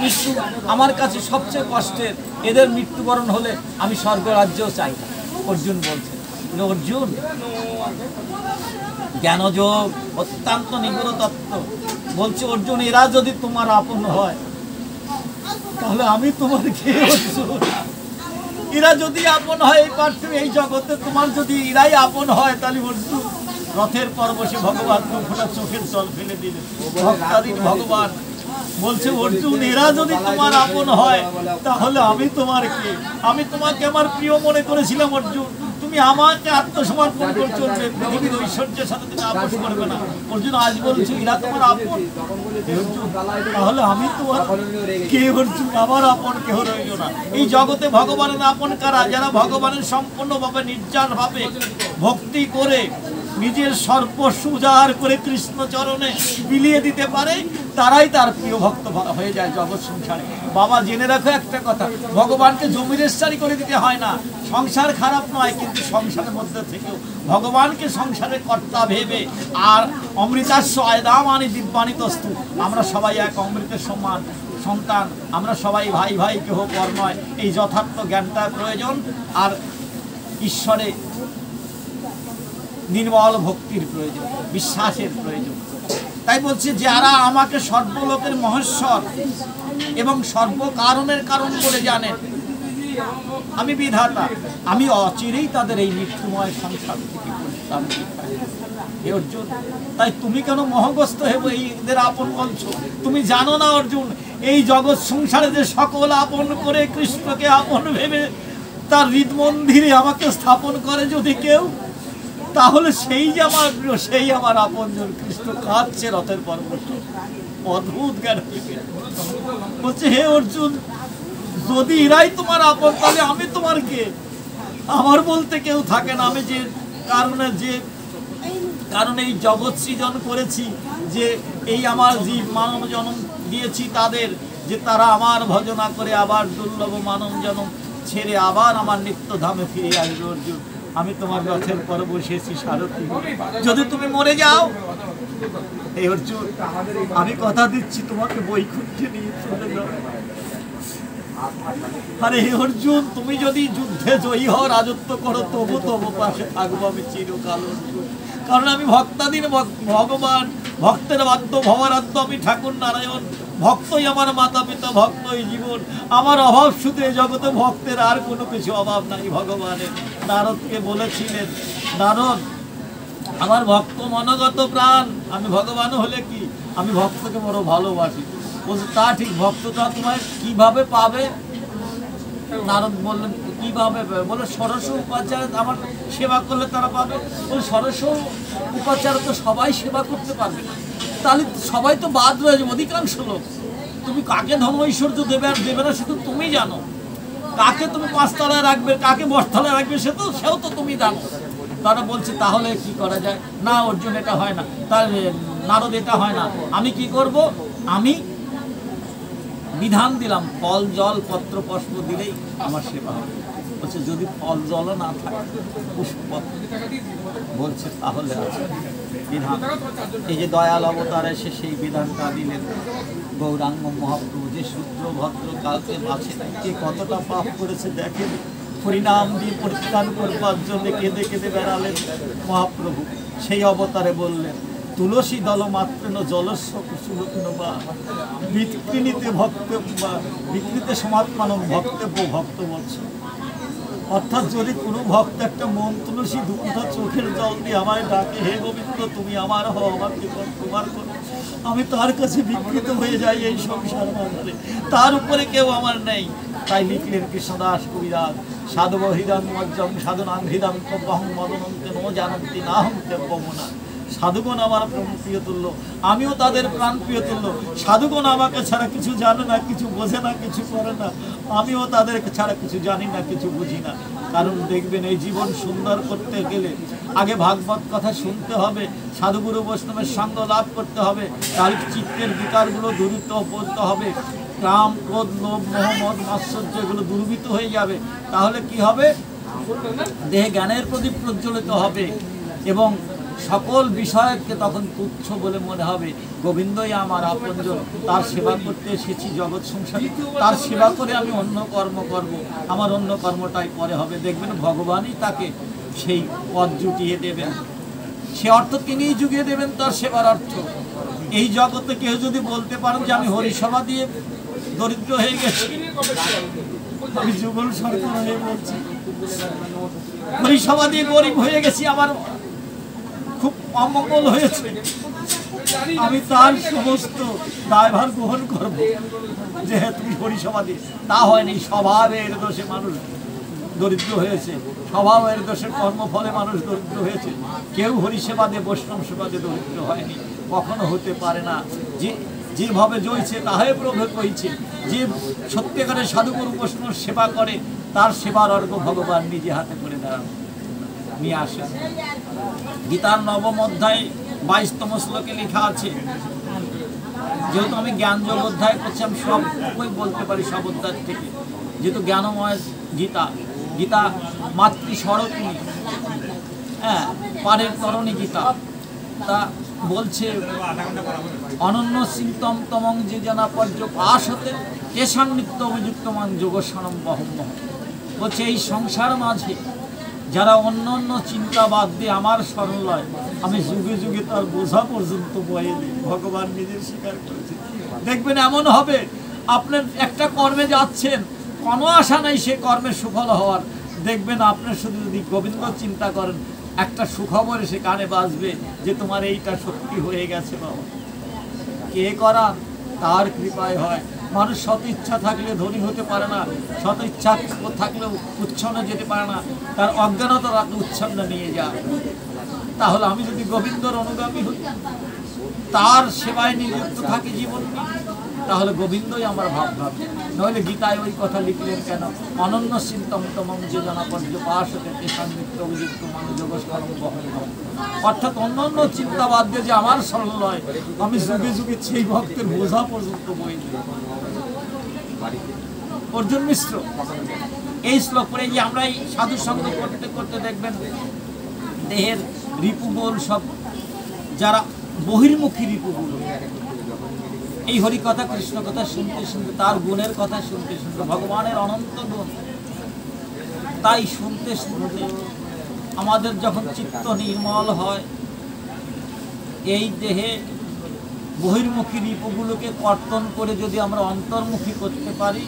মৃত্যু আমার কাছে সবচেয়ে কষ্টের। এদের মৃত্যুবরণ হলে আমি স্বর্গরাজ্যও চাই না। অর্জুন বলছে, অর্জুন জ্ঞানযোগ অত্যন্ত নিগুড় তত্ত্ব বলছে, অর্জুন এরা যদি তোমার আপন হয় তাহলে আমি তোমার কে? অর্জুন এরা যদি আপন হয় এই পার্থিব এই জগতে, তোমার যদি এরাই আপন হয় তাহলে অর্জুন রথের পর বসে ভগবান দুঃখটা চোখের জল ফেলে দিলেন। ভক্তাধীন ভগবান বলছে, অর্জুন এরা যদি তোমার আপন হয় তাহলে আমি তোমার কে? আমি তোমাকে আমার প্রিয় মনে করেছিলাম অর্জুন, তুমি আমাকে আত্মসমর্পণ করে চলবে, পৃথিবীর ঐশ্বর্যের সাথে তুমি আপোষ করবে না। অর্জুন আজ বলছো এরা তোমার আপন, তাহলে আমি তোমার কে? অর্জুন আমার আপন কেহ রইল না। এই জগতে ভগবানের আপন কারা? যারা ভগবানের সম্পূর্ণভাবে নির্জারভাবে ভক্তি করে নিজের সর্বস্ব উজাড় করে কৃষ্ণ চরণে বিলিয়ে দিতে পারে, তারাই তার প্রিয় ভক্ত হয়ে যায় জগৎ সংসারে। বাবা জেনে রাখো একটা কথা, ভগবানকে জমিরেশ্বরী করে দিতে হয় না। সংসার খারাপ নয়, কিন্তু সংসারের মধ্যে থেকেও ভগবানকে সংসারের কর্তা ভেবে আর অমৃতাস্য আয়দামানি দিব্যানি তস্তু, আমরা সবাই এক অমৃতের সমান সন্তান, আমরা সবাই ভাই ভাই কেহ পর নয়, এই যথার্থ জ্ঞানটা প্রয়োজন। আর ঈশ্বরে নির্মল ভক্তির প্রয়োজন, বিশ্বাসের প্রয়োজন। তাই বলছি যারা আমাকে সর্বলোকের মহেশ্বর এবং সর্বকারণের কারণ বলে জানেন, আমি বিধাতা, আমি অচিরেই তাদের এই মৃত্যুময় সংসার থেকে পরিত্রাণ দিই। অর্জুন তাই তুমি কেন মোহগ্রস্ত হয়ে এদের আপন বলছো? তুমি জানো না অর্জুন, এই জগৎ সংসারে যে সকল আপন করে কৃষ্ণকে আপন ভেবে তার হৃদমন্দিরে আমাকে স্থাপন করে যদি কেউ, তাহলে সেই যে আমার প্রিয়, সেই আমার আপনজন। কৃষ্ণ কাঁদছে রথের পর বসে, অদ্ভুত জ্ঞান বলছে, হে অর্জুন যদি এরাই তোমার আপন তাহলে আমি তোমার কে? আমার বলতে কেউ থাকে না। আমি যে কারণে এই জগৎ সৃজন করেছি, যে এই আমার জীব মানব জন্ম দিয়েছি তাদের, যে তারা আমার ভজনা করে আবার দুর্লভ মানব জন্ম ছেড়ে আবার আমার নিত্য ধামে ফিরে আসবে। অর্জুন আমি তোমার রথের পর বসেছি সারথি, যদি তুমি মরে যাও এই অর্জুন আমি কথা দিচ্ছি তোমাকে বৈকুণ্ঠে নিয়ে চলে যাও। আরে হে অর্জুন তুমি যদি যুদ্ধে জয়ী হও, রাজত্ব করো, তবু পাশে থাকবো আমি চিরকাল অর্জুন। কারণ আমি ভক্তাধীন ভগবান, ভক্তের বাদ্য ভবরাদ্য আমি ঠাকুর নারায়ণ, ভক্তই আমার মাতা পিতা, ভক্তই জীবন। আমার অভাব শুধু এই জগতে ভক্তের, আর কোনো কিছু অভাব নাই ভগবানের। নারদকে বলেছিলেন, নারদ আমার ভক্ত মনগত প্রাণ, আমি ভগবান হলে কি আমি ভক্তকে বড় ভালোবাসি। বলছে তা ঠিক, ভক্তটা তোমায় কিভাবে পাবে? নারদ বললেন কিভাবে? বলে ষোড়শ উপাচার আমার সেবা করলে তারা পাবে। বলে ষোড়শ উপাচার তো সবাই সেবা করতে পারবে না, তাহলে সবাই তো বাদ রয়ে যাবে অধিকাংশ লোক। তুমি কাকে ধর্ম ঐশ্বর্য দেবে আর দেবে না সেটা তুমি জানো, কাকে তুমি পাঁচতলায় রাখবে কাকে বটতলায় রাখবে সেও তো তুমি জানো। তারা বলছে তাহলে কি করা যায়? না অর্জুন এটা হয় না, তার নারদ এটা হয় না, আমি কি করব? আমি বিধান দিলাম ফল জল পত্র পুষ্প দিলেই আমার সেবা হবে। বলছে যদি ফল জলও না থাকে পুষ্পপত্র বলছে তাহলে আছে বিধান। এই যে দয়াল অবতার এসে সেই বিধানটা দিলেন। গৌরাঙ্গ মহাপ্রভু যে শূদ্র ভদ্র কালকে বাঁচে নাই, কে কতটা পাপ করেছে দেখেন, পরিণাম দিয়ে পরিত্রাণ করবার জন্য কেঁদে কেঁদে বেড়ালেন মহাপ্রভু। সেই অবতারে বললেন তুলসী দল মাত্রেন জলস্ব কুসুমকিন বা বিকৃণীতে ভক্ত বা বিকৃতে সমাত্মানম ভক্তব্য ভক্ত বলছে। অর্থাৎ যদি কোনো ভক্ত একটা মন তুলসী দুঃখা চোখের জল দিয়ে আমায় ডাকে, হে গোবিন্দ তুমি আমার হও, আমার জীবন তোমার করো, আমি তার কাছে বিকৃত হয়ে যাই এই সংসার বাজারে, তার উপরে কেউ আমার নেই। তাই লিখলেন কৃষ্ণদাস কবিরাজ সাধব হৃদম মজ্জম সাধনাং হৃদম কব্বহং মদনন্তে নো জানন্তি না হং দেব্যমনা। সাধুগণ আমার প্রিয় তুল্য, আমিও তাদের প্রাণ প্রিয় তুল্য। সাধুগণ আমাকে ছাড়া কিছু জানে না, কিছু বোঝে না, কিছু করে না, আমিও তাদের ছাড়া কিছু জানি না, কিছু বুঝি না। কারণ দেখবেন এই জীবন সুন্দর করতে গেলে আগে ভাগবত কথা শুনতে হবে, সাধুগুরু বৈষ্ণবের সঙ্গ লাভ করতে হবে, তার চিত্তের বিকারগুলো দূরীত করতে হবে, কাম ক্রোধ লোভ মোহ মদ মাৎসর্য এগুলো দূরীভূত হয়ে যাবে। তাহলে কি হবে? দেহে জ্ঞানের প্রদীপ প্রজ্বলিত হবে এবং সকল বিষয়কে তখন তুচ্ছ বলে মনে হবে। গোবিন্দই আমার আপনজন, তার সেবা করতে এসেছি জগৎ সংসারে, তার সেবা করে আমি অন্য কর্ম করব, আমার অন্য কর্মটাই পরে হবে। দেখবেন ভগবানই তাকে সেই পথ জুটিয়ে দেবেন, সে অর্থ তিনিই জুগিয়ে দেবেন তার সেবার অর্থ। এই জগতে কেউ যদি বলতে পারেন যে আমি হরিসভা দিয়ে দরিদ্র হয়ে গেছি, আমি যুগল সরকার হয়ে বলছি হরিসভা দিয়ে গরিব হয়ে গেছি, আমার খুব অমঙ্গল হয়েছে, আমি তার সমস্ত দায়ভার গ্রহণ করব যেহেতু হরিসভা দিয়ে। তা হয়নি, স্বভাবের দোষে মানুষ দরিদ্র হয়েছে, স্বভাবের দোষে কর্মফলে মানুষ দরিদ্র হয়েছে। কেউ হরিসেবা দিয়ে বৈষ্ণব সেবা দিয়ে দরিদ্র হয়নি, কখনো হতে পারে না। যেভাবে জয়ছে তাহাই প্রভু কইছে, যে সত্যিকারের সাধুগুরু বৈষ্ণব সেবা করে তার সেবার অর্ঘ্য ভগবান নিজে হাতে করে নিয়ে আসেন। গীতার নবম অধ্যায় 22তম শ্লোকে লেখা আছে, যেহেতু আমি জ্ঞানযোগ অধ্যায় করছি আমি সব বলতে পারি সব অধ্যায় থেকে, যেহেতু জ্ঞানময় গীতা, গীতা মাতৃস্বরূপিণী, হ্যাঁ পারের তরণী গীতা। তা বলছে অনন্য সিংতম তমং যে জানা পর্য পাশ হতে তেষাং নিত্য অভিযুক্ত মান যোগস্বরম বহম। বলছে এই সংসার মাঝে যারা অন্য অন্য চিন্তা বাদ দিয়ে আমার স্মরণ লয়, আমি যুগে যুগে তার বোঝা পর্যন্ত বয়ে দিই, ভগবান নিজে স্বীকার করেছে। দেখবেন এমন হবে আপনার একটা কর্মে যাচ্ছেন, কোনো আশা নেই সে কর্মের সুফল হওয়ার, দেখবেন আপনার শুধু যদি গোবিন্দ চিন্তা করেন একটা সুখবর এসে কানে বাজবে যে তোমার এইটা সত্যি হয়ে গেছে বাবা। কে করা? তার কৃপায় হয়। মানুষ সত ইচ্ছা থাকলে ধনী হতে পারে না, সত ইচ্ছা থাকলেও উচ্ছন্নে যেতে পারে না, তার অজ্ঞানতা তাকে উচ্ছন্নে নিয়ে যায়। তাহলে আমি যদি গোবিন্দর অনুগামী হই, তার সেবায় নিযুক্ত থাকি জীবন, তাহলে গোবিন্দই আমার ভাব। নইলে গীতায় ওই কথা লিখলেন কেন, অনন্য চিন্তম তমং যে জানা পর্য পাশ হতে তেষাং নিত্য অভিযুক্ত মানুষ যোগস্করম বহন। অর্থাৎ অন্য অন্য চিন্তা বাদ দিয়ে যে আমার স্মরণ লয়, আমি যুগে যুগে সেই ভক্তের বোঝা পর্যন্ত বই দিই। অর্জুন মিশ্র এই শ্লোক পড়ে যে আমরা এই সাধু সঙ্গ করতে করতে দেখবেন দেহের রিপুগুলো সব, যারা বহির্মুখী রিপুগুলো, এই হরি কথা কৃষ্ণ কথা শুনতে শুনতে, তার গুণের কথা শুনতে শুনতে, ভগবানের অনন্ত গুণ, তাই শুনতে শুনতে আমাদের যখন চিত্ত নির্মল হয়, এই দেহে বহির্মুখী রিপুগুলোকে কর্তন করে যদি আমরা অন্তর্মুখী করতে পারি,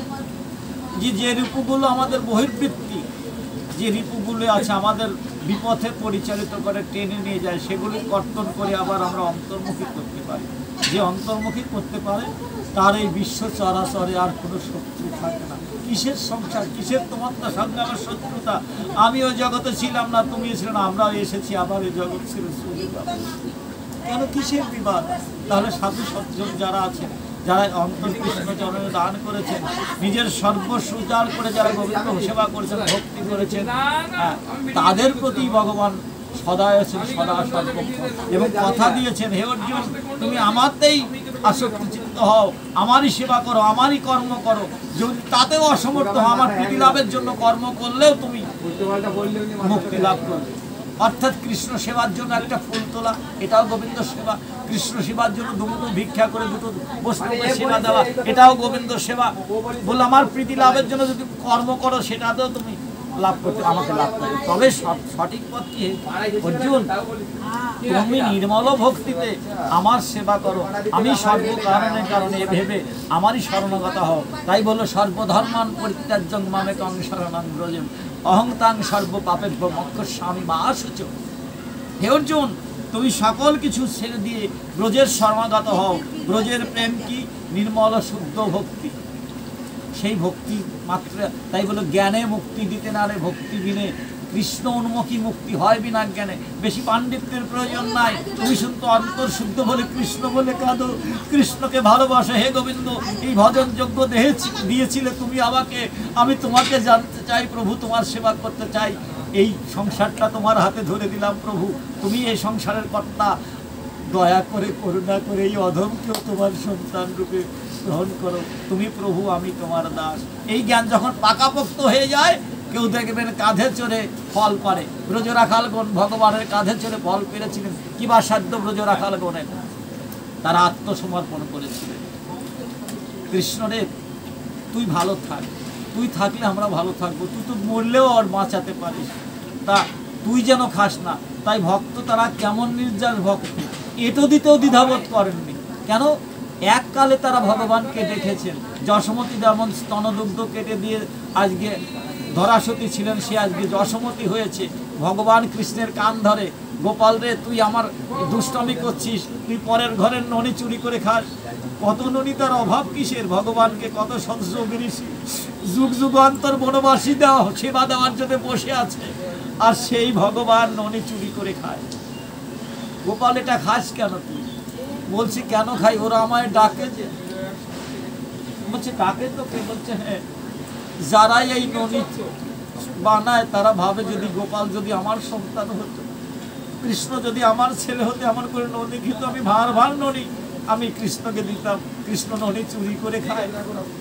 যে রিপুগুলো আমাদের বহির্বৃত্তি, যে রিপুগুলো আছে আমাদের বিপথে পরিচালিত করে টেনে নিয়ে যায়, সেগুলি কর্তন করে আবার আমরা অন্তর্মুখী করতে পারি। যে অন্তর্মুখী করতে পারে তার এই বিশ্ব চরাচরে আর কোনো শত্রু থাকে না। কিসের সংসার, কিসের তোমার সঙ্গে আমার শত্রুতা? আমিও জগতে ছিলাম না, তুমিও ছিল না, আমরাও এসেছি আবার এই জগৎ ছিল কেন, কিসের বিবাদ? তাহলে সাধু সজ্জন যারা আছে, যারা অন্তর্কৃষ্ণ চরণে দান করেছেন, নিজের সর্বস্ব উজাড় করে যারা গোবিন্দ সেবা করেছেন, ভক্তি করেছেন, তাদের প্রতি ভগবান সদায় আছেন, সদা সর্বক্ষণ, এবং কথা দিয়েছেন, হে অর্জুন তুমি আমাতেই আসক্তি অসমর্থ হও, আমারই সেবা করো, আমারই কর্ম করো, যদি তাতেও অসমর্থ হও, আমার প্রীতি লাভের জন্য কর্ম করলেও তুমি মুক্তি লাভ করবে। অর্থাৎ কৃষ্ণ সেবার জন্য একটা ফুল তোলা, এটাও গোবিন্দ সেবা। কৃষ্ণ সেবার জন্য দুটো ভিক্ষা করে দুটো বস্ত্রকে সেবা দেওয়া, এটাও গোবিন্দ সেবা। বলে আমার প্রীতি লাভের জন্য যদি কর্ম করো, সেটাতেও তুমি লাভ করতে, আমাকে লাভ করবে। তবে সঠিক পথ কি অর্জুন? তুমি নির্মল ভক্তিতে আমার সেবা করো, আমি সর্বকারণে কারণে ভেবে আমারই শরণাগত হও। তাই বলো সর্বধর্মান পরিত্যাজ্যং মামেকং শরণং ব্রজম অহংতাং সর্ব পাপেভ্যো মোক্ষয়িষ্যামি মা শুচি। হে অর্জুন, তুমি সকল কিছু ছেড়ে দিয়ে ব্রজের শরণাগত হও। ব্রজের প্রেম কি? নির্মল শুদ্ধ ভক্তি, সেই ভক্তি মাত্র। তাই বলো জ্ঞানে মুক্তি দিতে না রে ভক্তি বিনে, কৃষ্ণ উন্মুখী মুক্তি হয় বিনা জ্ঞানে। বেশি পাণ্ডিত্যের প্রয়োজন নাই, তুমি শুধু অন্তর শুদ্ধ বলে কৃষ্ণ বলে কাঁদো, কৃষ্ণকে ভালোবাসো। হে গোবিন্দ, এই ভজন যোগ্য দেহে দিয়েছিলে তুমি আমাকে, আমি তোমাকে জানতে চাই প্রভু, তোমার সেবা করতে চাই। এই সংসারটা তোমার হাতে ধরে দিলাম প্রভু, তুমি এই সংসারের কর্তা। দয়া করে করুণা করে এই অধমকেও তোমার সন্তান রূপে গ্রহণ করো। তুমি প্রভু, আমি তোমার দাস। এই জ্ঞান যখন পাকাপোক্ত হয়ে যায়, কেউ দেখবেন কাঁধে চড়ে ফল পারে। ব্রজরাখালগণ ভগবানের কাঁধে চড়ে ফল পেরেছিলেন, কি বা সাধ্য ব্রজরাখালগণের? তারা আত্মসমর্পণ করেছিলেন। কৃষ্ণরে তুই ভালো থাক, তুই থাকলে আমরা ভালো থাকবো, তুই তো মরলেও আর বাঁচাতে পারিস, তা তুই যেন খাস না। তাই ভক্ত তারা কেমন নির্যাস ভক্ত, এটো দিতেও দ্বিধাবোধ করেননি। কেন? এককালে তারা ভগবানকে দেখেছেন। যশোমতী যেমন স্তনদুগ্ধ কেটে দিয়ে আজকে ধরাসতী ছিলেন, সে আজকে যশোমতী হয়েছে। ভগবান কৃষ্ণের কান ধরে, গোপাল রে তুই আমার দুষ্টমি করছিস, তুই পরের ঘরের ননি চুরি করে খাস। কত ননি, তার অভাব কিসের? ভগবানকে কত সহ্য বিরিশি যুগ যুগান্তর বনবাসী দেওয়া সেবা দেওয়ার জন্য বসে আছে, আর সেই ভগবান ননি চুরি করে খায়। গোপাল এটা খাস কেন তুই? বলছি কেন খাই? ওরা আমায় ডাকে যে, বলছে ডাকে তো কে? বলছে হ্যাঁ, যারাই এই ননি বানায় তারা ভাবে যদি গোপাল যদি আমার সন্তান হতো, কৃষ্ণ যদি আমার ছেলে হতে, আমার করে ননি কিন্তু আমি ভার ভার ননি আমি কৃষ্ণকে দিতাম। কৃষ্ণ ননি চুরি করে খায়,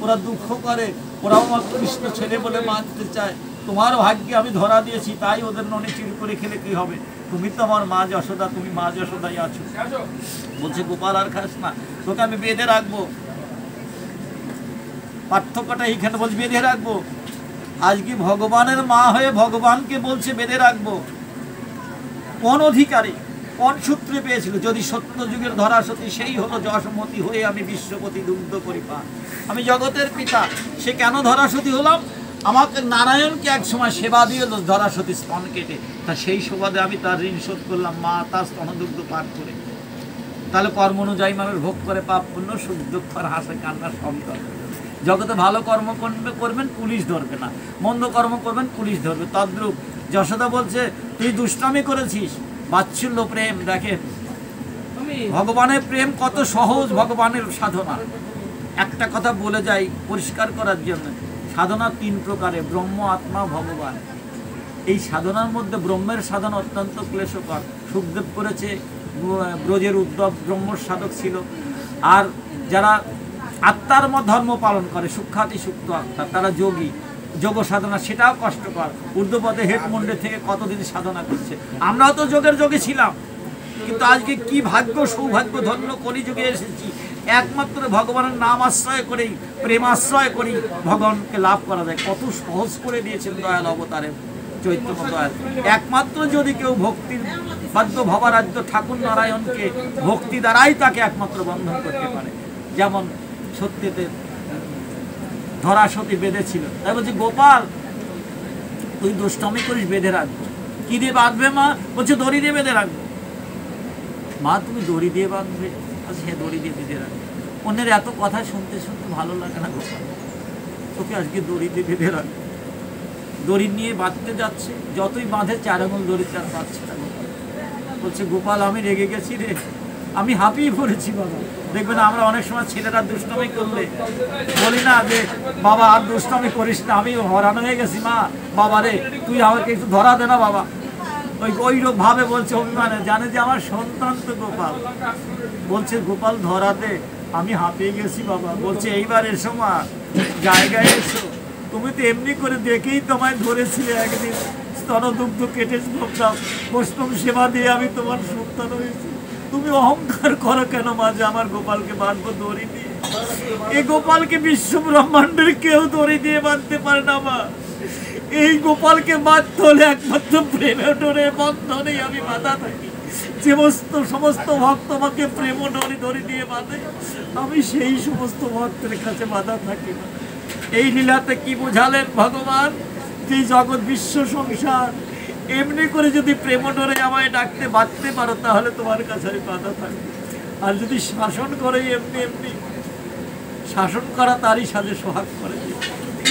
ওরা দুঃখ করে, ওরাও আমার কৃষ্ণ ছেলে বলে মানতে চায়। তোমার ভাগ্যে আমি ধরা দিয়েছি, তাই ওদের ননি চুরি করে খেলে কি হবে? তুমি তো আমার মা যশোদা, তুমি মা যশোদাই আছো। বলছে গোপাল আর খাস না, তোকে আমি বেঁধে রাখবো। পার্থক্যটা এইখানে, বলছে বেঁধে রাখবো। আজকে ভগবানের মা হয়ে ভগবানকে বলছে বেঁধে রাখবো। কোন অধিকারে, কোন সূত্রে পেয়েছিল? যদি সত্য যুগের ধরাসতী, সেই হলো যশোমতী হয়ে আমি বিশ্বপতি দুগ্ধ করি পা। আমি জগতের পিতা, সে কেন ধরাসতী হলাম? আমাকে নারায়ণকে এক সময় সেবা দিয়ে ধরাসতী স্তন কেটে, তা সেই সুবাদে আমি তার ঋণ শোধ করলাম, মা তার স্তনদুগ্ধ পাঠ করে। তাহলে কর্ম অনুযায়ী মানুষ ভোগ করে পাপ পুণ্য, সুখ দুঃখ আর হাসে কান্না সব ধরবে। জগতে ভালো কর্ম করবেন, পুলিশ ধরবে না, মন্দ কর্ম করবেন, পুলিশ ধরবে। তদ্রূপ যশোদা বলছে তুই দুষ্টামি করেছিস। বাৎসল্য প্রেম, দেখেন ভগবানের প্রেম কত সহজ, ভগবানের সাধনা। একটা কথা বলে যাই পরিষ্কার করার জন্য, সাধনা তিন প্রকারে, ব্রহ্ম, আত্মা, ভগবান। এই সাধনার মধ্যে ব্রহ্মের সাধনা অত্যন্ত ক্লেশকর। সুখদেব করেছে, ব্রজের উদ্ধব ব্রহ্মর সাধক ছিল। আর যারা আত্মার ধর্ম পালন করে, সুখ্যাতি সুক্ত আত্মা, তারা যোগী, যোগ সাধনা, সেটাও কষ্টকর। ঊর্ধ্বপদে হেডমন্ডে থেকে কতদিন সাধনা করছে। আমরাও তো যোগের যোগে ছিলাম, কিন্তু আজকে কি ভাগ্য, সৌভাগ্য ধন্য কলিযুগে এসেছি। একমাত্র ভগবানের নাম আশ্রয় করেই, প্রেমাশ্রয় করেই ভগবানকে লাভ করা যায়। কত সহজ করে দিয়েছেন দয়াল অবতারে চৈতন্য দয়াল। একমাত্র যদি কেউ ভক্তির বাদ্য ভবারাধ্য ঠাকুর নারায়ণকে ভক্তি দ্বারাই তাকে একমাত্র বন্ধন করতে পারে। যেমন সত্যিতে ধরাসতী বেঁধেছিল, তাই বলছি গোপাল তুই দুষ্টমি করিস, বেঁধে রাখবো। কি দিয়ে বাঁধবে মা? বলছে দড়ি দিয়ে বেঁধে রাখবো। মা তুমি দড়ি দিয়ে বাঁধবে? সে দড়ি দিয়ে বেঁধে রাখবে। অন্যের এত কথা শুনতে শুনতে ভালো লাগে না গোপাল, তোকে আজকে দড়ি দিয়ে বেঁধে রাখবো। দড়ি নিয়ে বাঁধতে যাচ্ছে, যতই বাঁধে 4 আঙুল দড়ি চার পাচ্ছে না। বলছে গোপাল আমি রেগে গেছি রে, আমি হাঁপিয়ে পড়েছি বাবা। দেখবেন আমরা অনেক সময় ছেলেরা দুষ্টমি করলে বলি না যে বাবা আর দুষ্টমি করিস না, আমি হরান হয়ে গেছি মা, বাবা রে তুই আমাকে একটু ধরা দে না বাবা। ওই ভাবে বলছে অভিমানে, জানে যে আমার সন্তান তো গোপাল। বলছে গোপাল ধরা দে, আমি হাঁপিয়ে গেছি বাবা। বলছে এইবার এসো মা, জায়গায় এসো। তুমি তো এমনি করে দেখেই তোমায় ধরেছিলে একদিন, স্তনদুগ্ধ কেটে বৈষ্ণব সেবা দিয়ে আমি তোমার সন্তান হয়েছি। তুমি অহংকার করো কেন মা যে আমার গোপালকে বাঁধবো দড়ি দিয়ে? এই গোপালকে বিশ্ব ব্রহ্মাণ্ডের কেউ দড়ি দিয়ে বাঁধতে পারে না মা। এই গোপালকে বাঁধতে হলে একমাত্র প্রেমের ডোরে বন্ধনেই আমি বাঁধা থাকি। যে সমস্ত ভক্ত আমাকে প্রেম দড়ি দিয়ে বাঁধে, আমি সেই সমস্ত ভক্তের কাছে বাঁধা থাকি না। এই লীলাতে কি বোঝালেন ভগবান? যে জগৎ বিশ্ব সংসার এমনি করে যদি প্রেম ডোরে আমায় ডাকতে বাঁধতে পারো, তাহলে তোমার কাছে আমি বাঁধা থাকবে। আর যদি শাসন করে এমনি এমনি, শাসন করা তারই সাথে সোহাগ করে।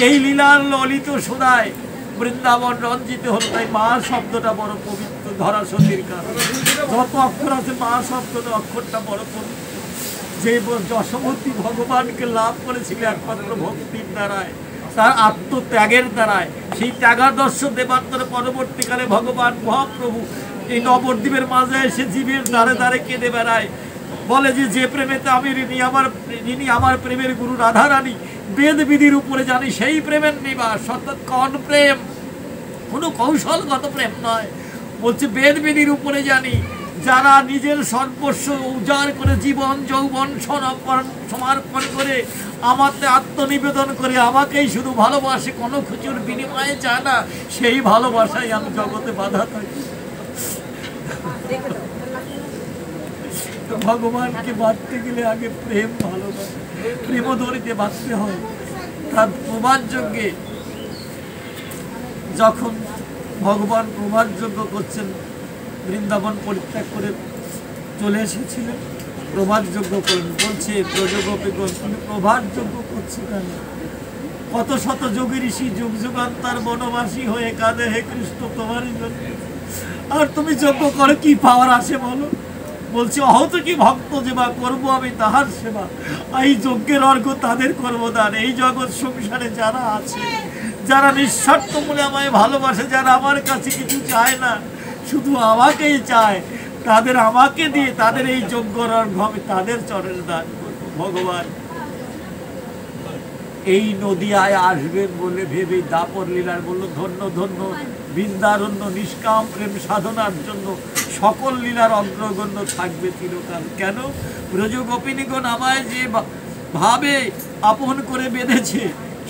এই লীলার ললিত সুধায় বৃন্দাবন রঞ্জিত হল। তাই মা শব্দটা বড় পবিত্র, ধরা সতীর কারণ। যত অক্ষর আছে মা শব্দটা অক্ষরটা বড় পবিত্র। যে যশোমতী ভগবানকে লাভ করেছিল একমাত্র ভক্তির দ্বারায়, তার আত্মত্যাগের দ্বারায়। সেই ত্যাগাদর্শ দেবান্তরে পরবর্তীকালে ভগবান মহাপ্রভু এই নবদ্বীপের মাঝে এসে জীবের দ্বারে দ্বারে কেঁদে বেড়ায়। বলে যে প্রেমেতে আমি ঋণী আমার প্রেমের গুরু রাধারানী, বেদ বিধির উপরে জানি সেই প্রেমের নিবাস। অর্থাৎ কন প্রেম, কোনো কৌশলগত প্রেম নয়। বলছে বেদ বিধির উপরে জানি, যারা নিজের সর্বস্ব উজাড় করে জীবন যৌবন সমর্পণ করে আমাকে আত্মনিবেদন করে আমাকেই শুধু ভালোবাসে, কোনো কিছুর বিনিময়ে চায় না, সেই ভালোবাসায় আমি জগতে বাধা থাকি। ভগবানকে বাঁধতে গেলে আগে প্রেম ভালোবাসা, প্রেম ধরিতে বাঁধতে হয়। তার প্রমাণযজ্ঞে যখন ভগবান প্রমাণযজ্ঞ করছেন, বৃন্দাবন পরিত্যাগ করে চলে এসেছিলেন, প্রভাতযজ্ঞ করেন। বলছে ব্রজগোপীগণ, তুমি প্রভাতযজ্ঞ করছো কেন? কত শত যোগী ঋষি যুগ যুগান্তর বনবাসী হয়ে কাঁদে হে কৃষ্ণ তোমারই জন্য, আর তুমি যজ্ঞ করে কি পাওয়ার আসে বলো? বলছে অহত কি ভক্ত যেবা করবো আমি তাহার সেবা। এই যজ্ঞের অর্ঘ তাদের কর্মদান। এই জগৎ সংসারে যারা আছে, যারা নিঃস্বার্থ মনে আমায় ভালোবাসে, যারা আমার কাছে কিছু চায় না, শুধু আমাকেই চায়, তাদের আমাকে দিয়ে তাদের এই যজ্ঞর অর্ঘ আমি তাদের চরণে দান করবো। ভগবান এই নদিয়ায় আসবেন বলে ভেবে দাপর লীলার বলল, ধন্য ধন্য বৃন্দারণ্য নিষ্কাম প্রেম সাধনার জন্য সকল লীলার অগ্রগণ্য থাকবে চিরকাল। কেন? ব্রজগোপিনীগণ আমায় যে ভাবে আপন করে বেঁধেছে,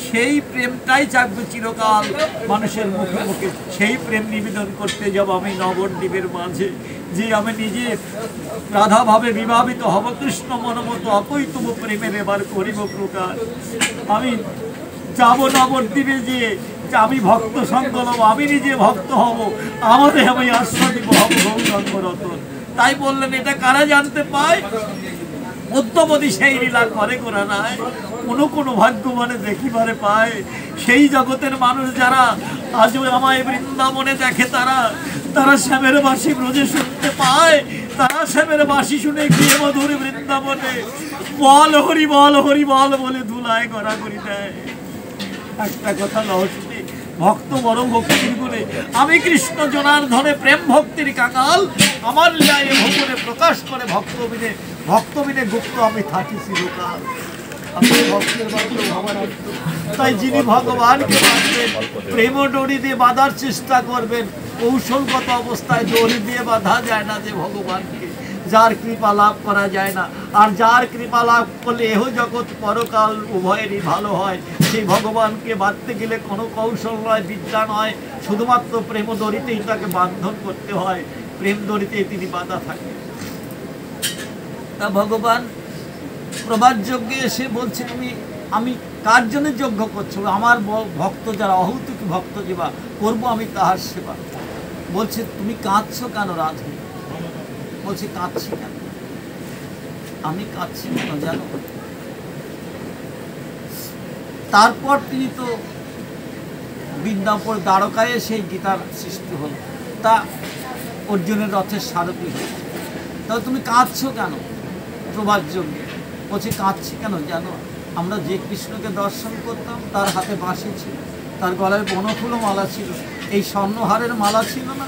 সেই প্রেমটাই চাকবে চিরকাল মানুষের মুখে মুখে। সেই প্রেম নিবেদন করতে যাব আমি নবদ্বীপের মাঝে, যে আমি নিজে রাধাভাবে বিভাবিত হব, কৃষ্ণ মনমতো অকৈতব প্রেমের এবার করিব প্রকার। আমি যাব নবদ্বীপে, যে আমি ভক্ত সংকলব, আমি নিজে ভক্ত হব, আমাদের আমি আশ্রয় দিব, হব গৌরাঙ্গ রতন। তাই বললেন, এটা কারা জানতে পায়? মধ্যমতি সেই লীলা করে করা নাই, কোনো ভাগ্যবানে দেখিবারে পায়। সেই জগতের মানুষ যারা আজও আমায় বৃন্দাবনে দেখে, তারা শ্যামের বাঁশি ব্রজে শুনতে পায়, তারা শ্যামের বাঁশি শুনে গিয়ে মধুর বৃন্দাবনে বল হরি বল হরি বল বলে ধুলায় গড়াগড়ি দেয়। একটা কথা লহস্তি, ভক্ত বড় ভক্তির গুণে, আমি কৃষ্ণ জনার্ধনে প্রেম ভক্তির কাঙাল, আমার লীলায় ভগবানে প্রকাশ করে ভক্ত বিনে গুপ্ত আমি থাকি চিরকাল। তাই যিনি ভগবানকে বাঁধবেন, প্রেম ডোরি দিয়ে বাঁধার চেষ্টা করবেন। কৌশলগত অবস্থায় দড়ি দিয়ে বাঁধা যায় না যে ভগবানকে, যার কৃপা লাভ করা যায় না। আর যার কৃপা লাভ করলে এহ জগৎ পরকাল উভয়েরই ভালো হয়। সেই ভগবানকে বাঁধতে গেলে কোনো কৌশল নয়, বিদ্যা নয়, শুধুমাত্র প্রেম দড়িতেই তাকে বান্ধন করতে হয়। প্রেম দড়িতেই তিনি বাঁধা থাকেন। তা ভগবান প্রভাত যজ্ঞে এসে বলছে, আমি কার জন্য যজ্ঞ করছো? আমার ভক্ত যারা, অহৌতুক ভক্ত যেবা করবো আমি তাহার সেবা। বলছে তুমি কাঁদছো কেন রাধে? বলছে কাঁদছি কেন? আমি কাঁদছি কেন জানো? তারপর তিনি তো বৃন্দাবন দ্বারকায় সেই গীতার সৃষ্টি হল, তা অর্জুনের রথের সারথি হল। তাহলে তুমি কাঁদছো কেন প্রভাত যজ্ঞে? বলছে কাঁদছি কেন জানো? আমরা যে কৃষ্ণকে দর্শন করতাম, তার হাতে বাঁশি ছিল, তার গলায় বনফুলও মালা ছিল, এই স্বর্ণহারের মালা ছিল না,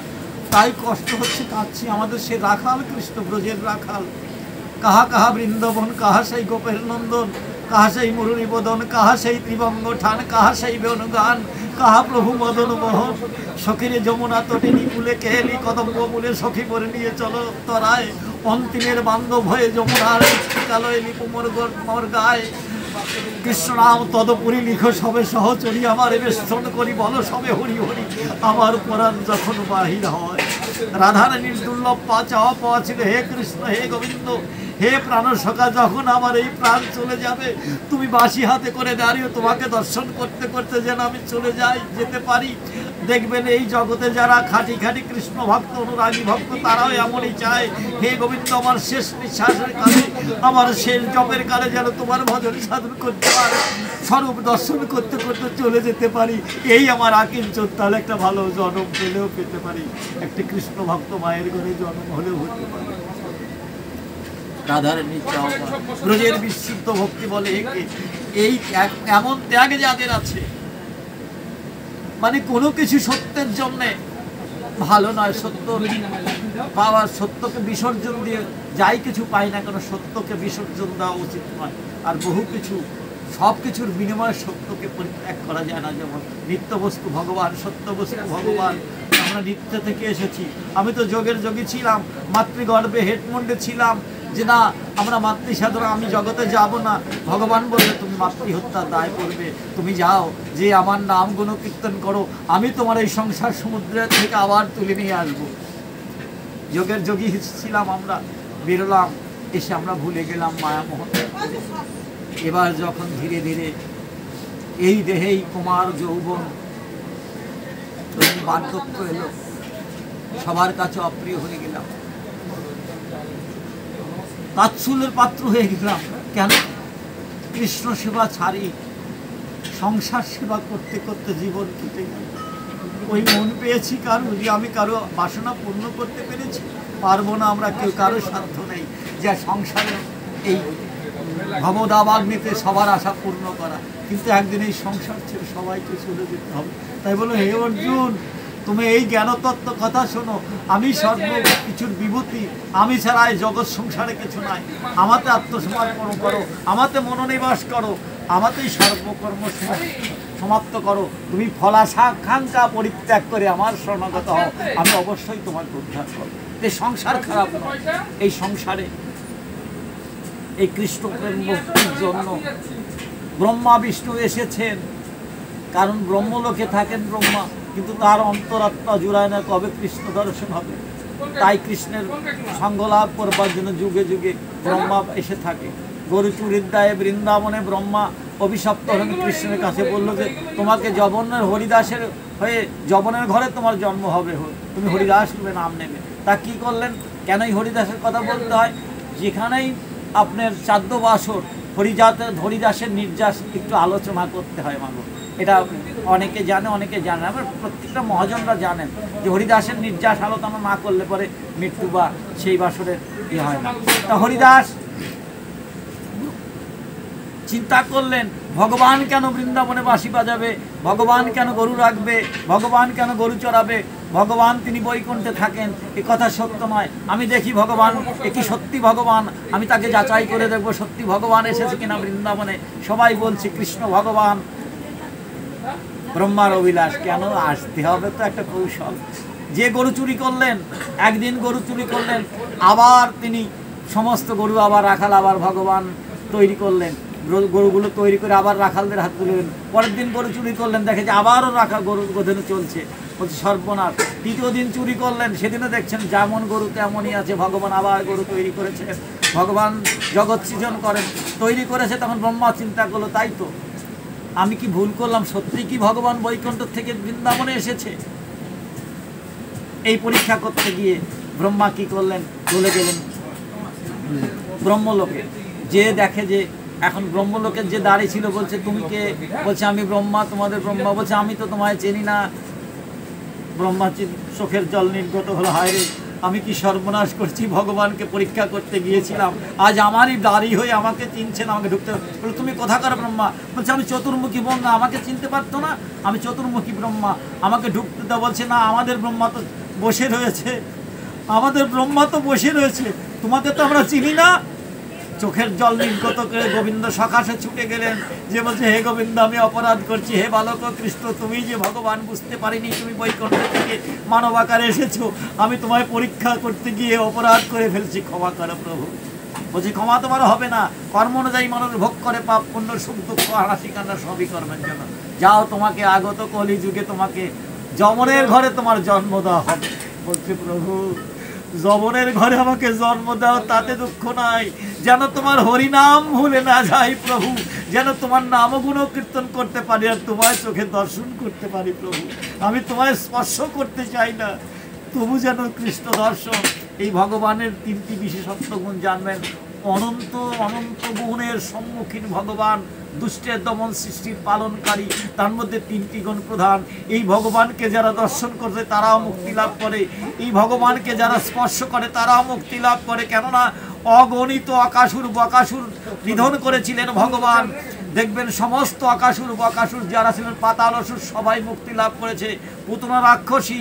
তাই কষ্ট হচ্ছে, কাঁদছি। আমাদের সে রাখাল কৃষ্ণ, ব্রজের রাখাল, কাহা কাহা বৃন্দাবন, কাহা সেই গোপের নন্দন, কাহা সেই মুরলী বদন, কাহা সেই ত্রিভঙ্গ ঠান, কাহা সেই বেণুগান, কাহা প্রভু মদন মোহন। সখীরে যমুনা তটিনী কুলে কেহেলি কদম্ব মূলে সখী করে নিয়ে চলো তরায়, অন্তিমের বান্ধব হয়ে যমুনার কালয় লিপু মোর গায়ে। কৃষ্ণ নাম তদপুরি লিখো সবে সহচরী, আমার বেষ্টন করি বলো সবে হরি হরি, আমার পরাণ যখন বাহির হয়। রাধারানীর দুর্লভ পা চাওয়া পাওয়া ছিল, হে কৃষ্ণ হে গোবিন্দ হে প্রাণ সখা, যখন আমার এই প্রাণ চলে যাবে তুমি বাঁশি হাতে করে দাঁড়িয়ে তোমাকে দর্শন করতে করতে যেন আমি চলে যেতে পারি। দেখবেন এই জগতে যারা খাঁটি খাঁটি কৃষ্ণ ভক্ত অনুরাগী ভক্ত তারাও এমনই চায়, হে গোবিন্দ আমার শেষ নিঃশ্বাসের কালে, আমার শেষ জপের কালে যেন তোমার ভজন সাধন করতে পারে, স্বরূপ দর্শন করতে করতে চলে যেতে পারি। এই আমার আকিঞ্চন, তাহলে একটা ভালো জন্ম পেলেও পেতে পারি, একটা কৃষ্ণ ভক্ত মায়ের ঘরে জন্ম হলেও হতে পারে। রাধারানী চাও ব্রজের বিশুদ্ধ ভক্তি বলে একে। এই এমন ত্যাগ যাদের আছে, মানে কোনো কিছু সত্যের জন্যে ভালো নয়, সত্য পাওয়ার, সত্যকে বিসর্জন দিয়ে যাই কিছু পাই না কেন সত্যকে বিসর্জন দেওয়া উচিত নয়। আর বহু কিছু সব কিছুর বিনিময়ে সত্যকে পরিত্যাগ করা যায় না। যেমন নিত্য বস্তু ভগবান, সত্য বস্তু ভগবান। আমরা নিত্য থেকে এসেছি, আমি তো যোগের যোগী ছিলাম, মাতৃগর্ভে হেডমন্ডে ছিলাম, যে না আমরা মাতৃ সাধনা, আমি জগতে যাব না। ভগবান বললে তুমি মাতৃহত্যার দায় করবে, তুমি যাও যে আমার নাম গুণ কীর্তন করো, আমি তোমার এই সংসার সমুদ্রের থেকে আবার তুলে নিয়ে আসবো। যোগের যোগী ছিলাম আমরা, বেরোলাম, এসে আমরা ভুলে গেলাম মায়ামোহন। এবার যখন ধীরে ধীরে এই দেহেই কুমার যৌবন বার্ধক্য এলো, সবার কাছে অপ্রিয় হয়ে গেলাম, তাচ্ছল্যের পাত্র হয়ে গেলাম। কেন? কৃষ্ণ সেবা ছাড়ি সংসার সেবা করতে করতে জীবন কেটে গেল। ওই মন পেয়েছি কারো, যে আমি কারো বাসনা পূর্ণ করতে পেরেছি, পারবো না। আমরা কেউ কারো সাধ্য নেই যে সংসারে এই ভবদাবাগ্নিতে সবার আশা পূর্ণ করা, কিন্তু একদিন এই সংসার ছেড়ে সবাইকে চলে যেতে হবে। তাই বলো হে অর্জুন, তুমি এই জ্ঞানতত্ত্ব কথা শোনো, আমি সর্ব কিছুর বিভূতি, আমি ছাড়া এই জগৎ সংসারে কিছু নাই। আমাতে আত্মসমর্পণ করো, আমাতে মনোনিবাস করো, আমাতেই সর্বকর্ম সমাপ্ত করো। তুমি ফলাকাঙ্ক্ষা পরিত্যাগ করে আমার শরণাগত হও, আমি অবশ্যই তোমাকে উদ্ধার করো। এই সংসার খারাপ নয়, এই সংসারে এই কৃষ্ণ প্রেম ভক্তির জন্য ব্রহ্মা বিষ্ণু এসেছেন। কারণ ব্রহ্মলোকে থাকেন ব্রহ্মা, কিন্তু তার অন্তরাত্মা জুড়ায় না, কবে কৃষ্ণ দর্শন হবে। তাই কৃষ্ণের সঙ্গ লাভ করবার জন্য যুগে যুগে ব্রহ্মা এসে থাকে। গরুচুরির দায়ে বৃন্দাবনে ব্রহ্মা অভিশপ্ত হলেন কৃষ্ণের কাছে, বললো যে তোমাকে যবনের হরিদাসের হয়ে যবনের ঘরে তোমার জন্ম হবে, তুমি হরিদাস রূপে নাম নেবে। তা কি করলেন? কেনই হরিদাসের কথা বলতে হয়? যেখানেই আপনার চাদ্য বাসর, হরিদাসের নির্যাস একটু আলোচনা করতে হয় মানুষ। এটা অনেকে জানে, অনেকে জানে না। আবার প্রত্যেকটা মহাজনরা জানেন যে হরিদাসের নির্যাস আলোচনা না করলে পরে মৃত্যু বা সেই বাসরের ইয়ে হয় না। তা হরিদাস চিন্তা করলেন, ভগবান কেন বৃন্দাবনে বাঁশি বাজাবে, ভগবান কেন গরু রাখবে, ভগবান কেন গরু চড়াবে, ভগবান তিনি বৈকুণ্ঠে থাকেন, এ কথা সত্য নয়। আমি দেখি ভগবান, এ কি সত্যি ভগবান, আমি তাকে যাচাই করে দেখবো সত্যি ভগবান এসেছে কিনা বৃন্দাবনে। সবাই বলছে কৃষ্ণ ভগবান। ব্রহ্মার অভিলাষ, কেন আসতে হবে তো একটা কৌশল। যে গরু চুরি করলেন, একদিন গরু চুরি করলেন, আবার তিনি সমস্ত গরু আবার রাখাল আবার ভগবান তৈরি করলেন, গরুগুলো তৈরি করে আবার রাখালদের হাত তুললেন। পরের দিন গরু চুরি করলেন, দেখে যে আবারও গরু গোধনে চলছে, বলছে সর্বনাশ। তৃতীয় দিন চুরি করলেন, সেদিনও দেখছেন যেমন গরু তেমনই আছে, ভগবান আবার গরু তৈরি করেছে। ভগবান জগৎ সৃজন করেন, তৈরি করেছে। তখন ব্রহ্মা চিন্তা করলো, তাই তো আমি কি ভুল করলাম, সত্যি কি ভগবান বৈকুণ্ঠ থেকে বৃন্দাবনে এসেছে? এই পরীক্ষা করতে গিয়ে ব্রহ্মা কি করলেন, চলে গেলেন ব্রহ্মলোকে। যে দেখে যে এখন ব্রহ্মলোকের যে দাঁড়িয়ে ছিল, বলছে তুমি কে? বলছে আমি ব্রহ্মা, তোমাদের ব্রহ্মা। বলছে আমি তো তোমায় চিনি না। ব্রহ্মা চোখের জল নির্গত হলো, হায় রে আমি কি সর্বনাশ করছি, ভগবানকে পরীক্ষা করতে গিয়েছিলাম, আজ আমারই দাঁড়ি হয়ে আমাকে চিনছেন, আমাকে ঢুকতে। বলে তুমি কোথাকার ব্রহ্মা? বলছে আমি চতুর্মুখী ব্রহ্মা। আমাকে চিনতে পারতো না? আমি চতুর্মুখী ব্রহ্মা, আমাকে ঢুকতে দাও। বলছে না, আমাদের ব্রহ্মা তো বসে রয়েছে, আমাদের ব্রহ্মা তো বসে রয়েছে, তোমাকে তো আমরা চিনি না। চোখের জল নির্গত করে গোবিন্দ সকাশে ছুটে গেলেন, যে বলছে হে গোবিন্দ আমি অপরাধ করছি, হে বালক কৃষ্ণ তুমি যে ভগবান বুঝতে পারিনি, তুমি বৈকুণ্ঠ থেকে মানব আকারে এসেছো, আমি তোমায় পরীক্ষা করতে গিয়ে অপরাধ করে ফেলছি, ক্ষমা করো প্রভু। বলছি ক্ষমা তোমার হবে না, কর্ম অনুযায়ী মানুষ ভোগ করে পাপ পুণ্য সুখ দুঃখ হাসি কান্না সবই কর্মের জন্য। যাও তোমাকে আগত কলি যুগে তোমাকে যমনের ঘরে তোমার জন্ম দেওয়া হবে। বলছে প্রভু যমনের ঘরে আমাকে জন্ম দাও, তাতে দুঃখ নাই, যেন তোমার হরিনাম ভুলে না যাই প্রভু, যেন তোমার নামগুণ কীর্তন করতে পারি আর তোমার চোখে দর্শন করতে পারি প্রভু। আমি তোমায় স্পর্শ করতে চাই না, তবু যেন কৃষ্ণ দর্শন। এই ভগবানের তিনটি বিশেষত্ব গুণ জানবেন। অনন্ত অনন্ত গুণের সম্মুখীন ভগবান, দুষ্টের দমন সৃষ্টির পালনকারী, তার মধ্যে তিনটি গুণ প্রধান। এই ভগবানকে যারা দর্শন করে তারাও মুক্তি লাভ করে, এই ভগবানকে যারা স্পর্শ করে তারাও মুক্তি লাভ করে। কেননা অগণিত অকাসুর বকাসুর নিধন করেছিলেন ভগবান। দেখবেন সমস্ত অকাসুর বকাসুর যারা ছিলেন পাতাল অসুর সবাই মুক্তি লাভ করেছে। পুতনা রাক্ষসী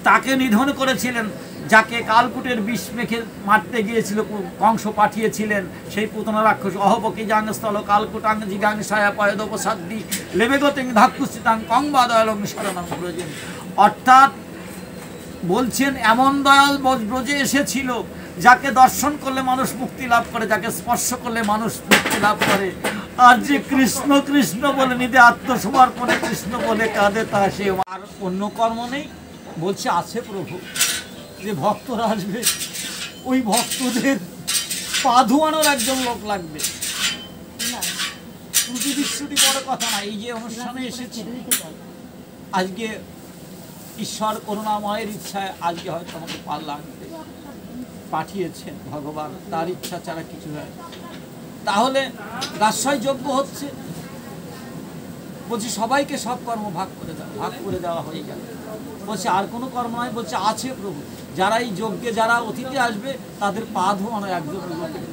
তাকে নিধন করেছিলেন, যাকে কালকুটের বিষ মেখে মারতে গিয়েছিল কংস পাঠিয়েছিলেন, সেই পুতনা রাক্ষস অহবকি জাংস্থল কালকুটাং জিগাংসায়া পয়দোপসাদ্দি লেবেগতিং ধাক্কুস্থিতাং কংবাদয়লং শরণং ব্রজে। অর্থাৎ বলছেন এমন দয়াল ব্রজে এসেছিল যাকে দর্শন করলে মানুষ মুক্তি লাভ করে, যাকে স্পর্শ করলে মানুষ মুক্তি লাভ করে। আর যে কৃষ্ণ কৃষ্ণ বলে নিজে আত্মসমর্পণে কৃষ্ণ বলে কাঁদে, তা সে আর অন্য কর্ম নেই। বলছে আছে প্রভু, যে ভক্তরা আসবে ওই ভক্তদের পা ধোয়ানোর একজন লোক লাগবে। ত্রুটি বিচ্ছুটি বড় কথা না। এই যে অনুষ্ঠানে এসেছি আজকে ঈশ্বর করুণাময়ের ইচ্ছায় আজকে হয়তো আমাকে পাল্লা আনতে পাঠিয়েছেন ভগবান, তার ইচ্ছা ছাড়া কিছু হয়। তাহলে রাজশাহী যজ্ঞ হচ্ছে, বলছি সবাইকে সব কর্ম ভাগ করে দেওয়া হয়ে গেল। বলছে আর কোনো কর্ম নয়, বলছে আছে প্রভু, যারা এই যজ্ঞে যারা অতিথি আসবে তাদের পা ধোয়ানো একজন লোকের।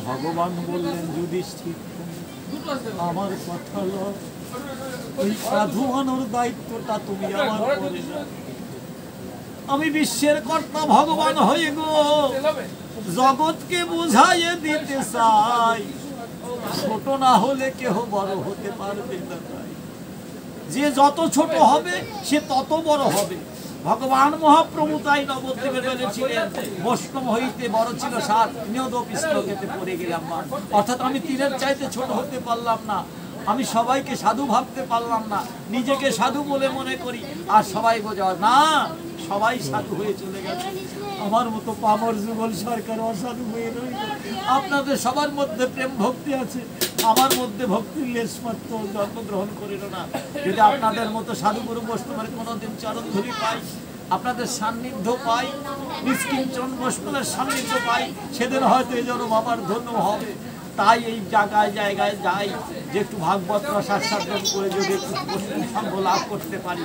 ভগবান বললেন যুধিষ্ঠির আমার কথা লয়, ওই পা ধোয়ানোর দায়িত্বটা তুমি আমার করে দাও। আমি বিশ্বের কর্তা ভগবান হয়ে গো জগৎকে বুঝাইয়ে দিতে চাই, ছোট না হলে কেহ বড় হতে পারবে না। যে যত ছোট হবে সে তত বড় হবে। ভগবান মহাপ্রভু তাই নবদ্বীপে বলেছিলেন বৈষ্ণব হইতে বড় ছিল সাত, নিয়দপি শ্লোকেতে পড়ে গেলাম। অর্থাৎ আমি তীরের চাইতে ছোট হতে পারলাম না, আমি সবাইকে সাধু ভাবতে পারলাম না, নিজেকে সাধু বলে মনে করি। আর সবাই বোঝা না, সবাই সাধু হয়ে চলে গেছে, আমার মতো পামর যুগল সরকার অসাধু হয়ে রইল। আপনাদের সবার মধ্যে প্রেম ভক্তি আছে, আমার মধ্যে ভক্তির লেশ মাত্র জন্মগ্রহণ করিল না। যদি আপনাদের মতো সাধুগুরু বৈষ্ণবের কোনোদিন চরণ ধরি পাই, আপনাদের সান্নিধ্য পাই, নিষ্কিঞ্চন বৈষ্ণবের সান্নিধ্য পাই, সেদিন হয়তো এই জন্য বাবার ধন্য হবে। তাই এই জায়গায় জায়গায় যাই যে একটু ভাগবত রসাস্বাদন করে যদি একটু সঙ্গ লাভ করতে পারি।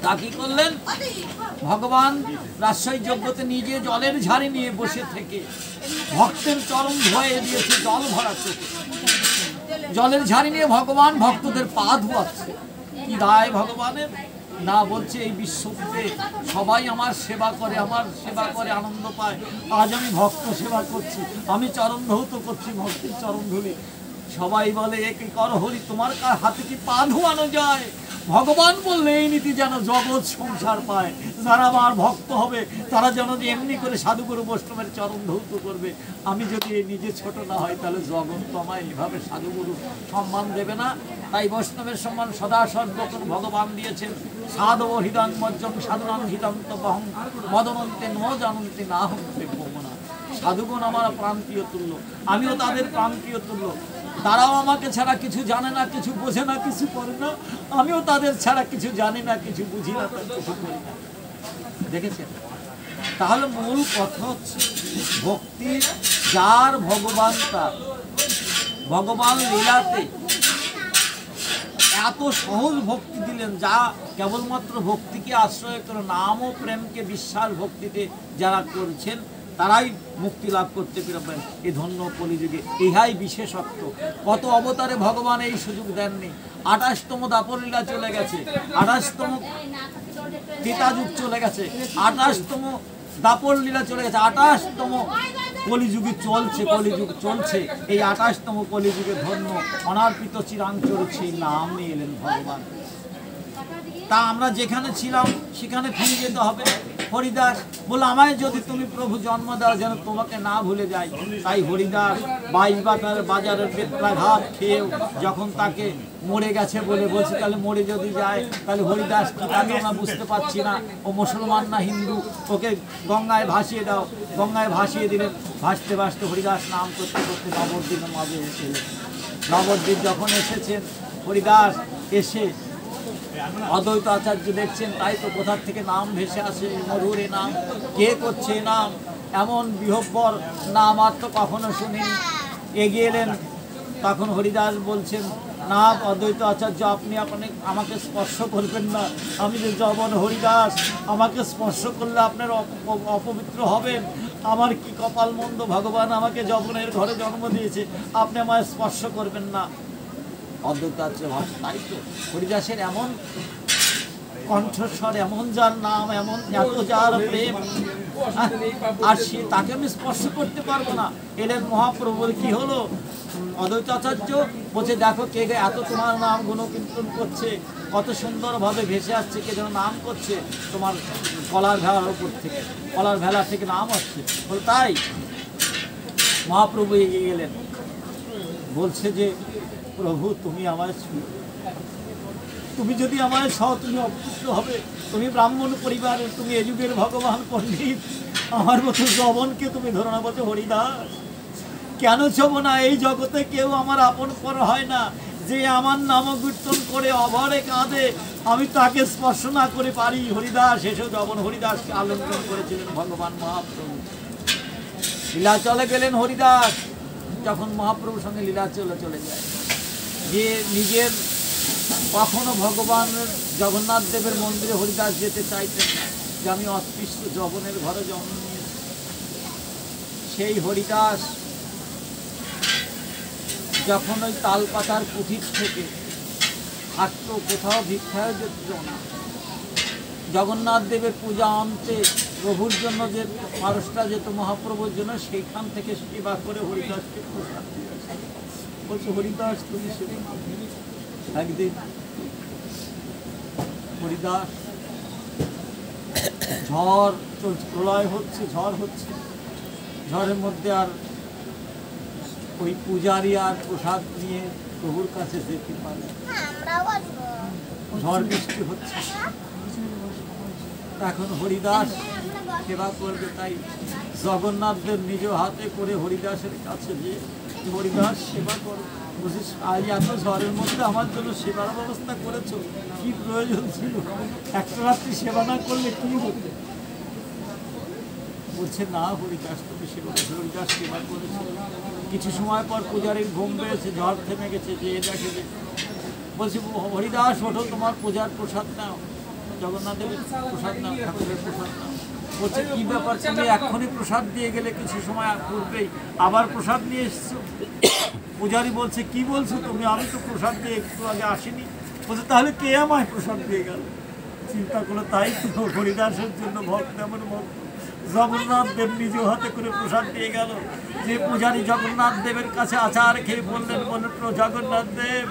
তা কি করলেন ভগবান রাজশাহী যজ্ঞতে নিজে জলের ঝাড়ি নিয়ে বসে থেকে ভক্তের চরণ ধুয়ে দিয়েছে, জল ভরা চোখে জলের ঝাড়ি নিয়ে ভগবান ভক্তদের পা ধোয়াচ্ছে। কি দায় ভগবানের না, বলছে এই বিশ্বতে সবাই আমার সেবা করে, আমার সেবা করে আনন্দ পায়। আজ আমি ভক্ত সেবা করছি, আমি চরণ ধৌত করছি, ভক্তির চরণ ধরি। সবাই বলে একে কর হরি, তোমার হাতে কি পা ধোয়ানো যায়? ভগবান বললে এই নীতি যেন জগৎ সংসার পায়, যারা আমার ভক্ত হবে তারা যেন এমনি করে সাধুগুরু বৈষ্ণবের চরণ ধৌত করবে। আমি যদি নিজে ছোট না হয় তাহলে জগৎ তো আমায় এইভাবে সাধুগুরু সম্মান দেবে না। তাই বৈষ্ণবের সম্মান সদা সর্বক্ষণ ভগবান দিয়েছেন। সাধব হৃদং মজ্জং সাধুরাং হৃদন্ত বহং মদনন্তে ন জানন্তে না হন্তে ভোমনা। সাধুগণ আমার প্রান্তীয় তুল্য, আমিও তাদের প্রান্তীয় তুল্য। তারাও আমাকে ছাড়া কিছু জানে না, কিছু বোঝে না, কিছু করে না। আমিও তাদের ছাড়া কিছু জানি না, কিছু বুঝি না, কিছু করি না। দেখেছেন? তাহলে মূল কথা হচ্ছে ভক্তি যার ভগবান তার। ভগবান লীলাতে এত সহজ ভক্তি দিলেন, যা কেবলমাত্র ভক্তিকে আশ্রয় করে নাম ও প্রেমকে বিশ্বাস ভক্তিতে যারা করছেন তারাই মুক্তি লাভ করতে পারবেন এই ধন্য কলিযুগে। ইহাই বিশেষত্ব। কত অবতারে ভগবান এই সুযোগ দেননি। 28তম দাপরলীলা চলে গেছে, 28তম ত্রেতা যুগ চলে গেছে, 28তম দাপর লীলা চলে গেছে। 28তম কলিযুগে চলছে, কলিযুগ চলছে। এই 28তম কলিযুগে ধন্য অনার্পিত চিরাঞ্চল সেই নাম নিয়ে এলেন ভগবান। তা আমরা যেখানে ছিলাম সেখানে ফিরে যেতে হবে। হরিদাস বলল, আমায় যদি তুমি প্রভু জন্ম দাও যেন তোমাকে না ভুলে যাই। তাই হরিদাস 22 বাজারের বেত্রাঘাত খেয়ে যখন তাকে মরে গেছে বলে বলছে, তাহলে মরে যদি যায় তাহলে হরিদাস কি, তাকে আমরা বুঝতে পারছি না, ও মুসলমান না হিন্দু, ওকে গঙ্গায় ভাসিয়ে দাও। গঙ্গায় ভাসিয়ে দিলেন। ভাসতে ভাসতে হরিদাস নাম করতে করতে নবদ্বীপের মাঝে এসেছিলেন। নবদ্বীপ যখন এসেছেন হরিদাস এসে অদ্বৈত আচার্য দেখছেন, তাই তো কোথার থেকে নাম ভেসে আসে, মধুর এ নাম, কে করছে এ নাম, এমন বিহব্বর নাম আর তো কখনো শুনিনি। এগিয়ে এলেন। তখন হরিদাস বলছেন, না অদ্বৈত আচার্য, আপনি আমাকে স্পর্শ করবেন না, আমি যে যবন হরিদাস, আমাকে স্পর্শ করলে আপনার অপবিত্র হবেন। আমার কি কপাল মন্দ, ভগবান আমাকে যবনের ঘরে জন্ম দিয়েছে, আপনি আমায় স্পর্শ করবেন না। অদ্বৈত আচার্য ভাষা, তাই তো হরিদাসের এমন কণ্ঠস্বর, এমন যার নাম, এমন এত যার প্রেম, আর সে তাকে আমি স্পর্শ করতে পারবো না। এলেন মহাপ্রভুর কি হলো? অদ্বৈত আচার্য বলছে, দেখো কে এত তোমার নাম গুণকীর্তন করছে, কত সুন্দরভাবে ভেসে আসছে, কে যেন নাম করছে তোমার কলার ভেলার উপর থেকে, কলার ভেলা থেকে নাম আসছে। বল তাই? মহাপ্রভু এগিয়ে গেলেন। বলছে যে, প্রভু তুমি আমায়, তুমি যদি আমায় তুমি অপবিত্র হবে। তুমি ব্রাহ্মণ পরিবারের, তুমি এ যুগের ভগবান পণ্ডিত, আমার মতো যবনকে তুমি ধরো না। বলছো, হরিদাস কেন ছোব না? এই জগতে কেউ আমার আপন পর হয় না। যে আমার নাম কীর্তন করে অভরে কাঁদে, আমি তাকে স্পর্শ না করে পারি। হরিদাস এসে যবন হরিদাসকে আলিঙ্গন করেছিলেন ভগবান মহাপ্রভু। লীলাচলে গেলেন হরিদাস। যখন মহাপ্রভুর সঙ্গে লীলাচলে চলে যায়, যে নিজের কখনো ভগবানের জগন্নাথ দেবের মন্দিরে হরিদাস যেতে চাইতেন না, যে আমি অস্পৃশ্য যবনের ঘরে জন্ম নিয়েছি। সেই হরিদাস যখন ওই তালপাতার কুঠির থেকে থাকতো, কোথাও ভিক্ষায় যেত না, জগন্নাথ দেবের পূজা আনতে প্রভুর জন্য যে মানুষটা যেত মহাপ্রভুর জন্য, সেইখান থেকে সেবা করে হরিদাসকে প্রসাদ দিয়েছে। বলছে, হরিদাস তুমি সেবা। একদিন হরিদাস, ঝড় চলছে, প্রলয় হচ্ছে, ঝড় হচ্ছে, ঝড়ের মধ্যে আর ওই পূজারি আর প্রসাদ নিয়ে প্রভুর কাছে যেতে পারে, ঝড় বৃষ্টি হচ্ছে। এখন হরিদাস সেবা করবে, তাই জগন্নাথদের নিজ হাতে করে হরিদাসের কাছে গিয়ে, হরিদাস সেবা করো। বলছিস, আজ এত ঝড়ের মধ্যে আমার জন্য সেবার ব্যবস্থা করেছো, কি প্রয়োজন ছিল? একটা রাত্রি সেবা না করলে কি হতো? বলছে, না হরিদাস তুমি সেবা করো। হরিদাস সেবা করেছে। কিছু সময় পর পূজারীর ঘুম পেয়েছে, ঝড় থেমে গেছে, যে দেখে যে, বলছি, হরিদাস ওঠো, তোমার পূজার প্রসাদ নাও, জগন্নাথ দেবের প্রসাদ নাও, ঠাকুরের প্রসাদ নাও। বলছে, কি ব্যাপার, তুমি এক্ষুনি প্রসাদ দিয়ে গেলে, কিছু সময় পূর্বেই আবার প্রসাদ নিয়ে এসছো? পূজারি বলছে, কি বলছো তুমি? আমি তো প্রসাদ দিয়ে একটু আগে আসিনি। বলছে, তাহলে কে আমায় প্রসাদ দিয়ে গেল? চিন্তা করলো, তাই তো হরিদাসের জন্য ভক্ত এমন ভক্ত, জগন্নাথ দেব নিজ হাতে করে প্রসাদ দিয়ে গেল। যে পূজারী জগন্নাথ দেবের কাছে আচার খেয়ে বললেন, জগন্নাথ দেব,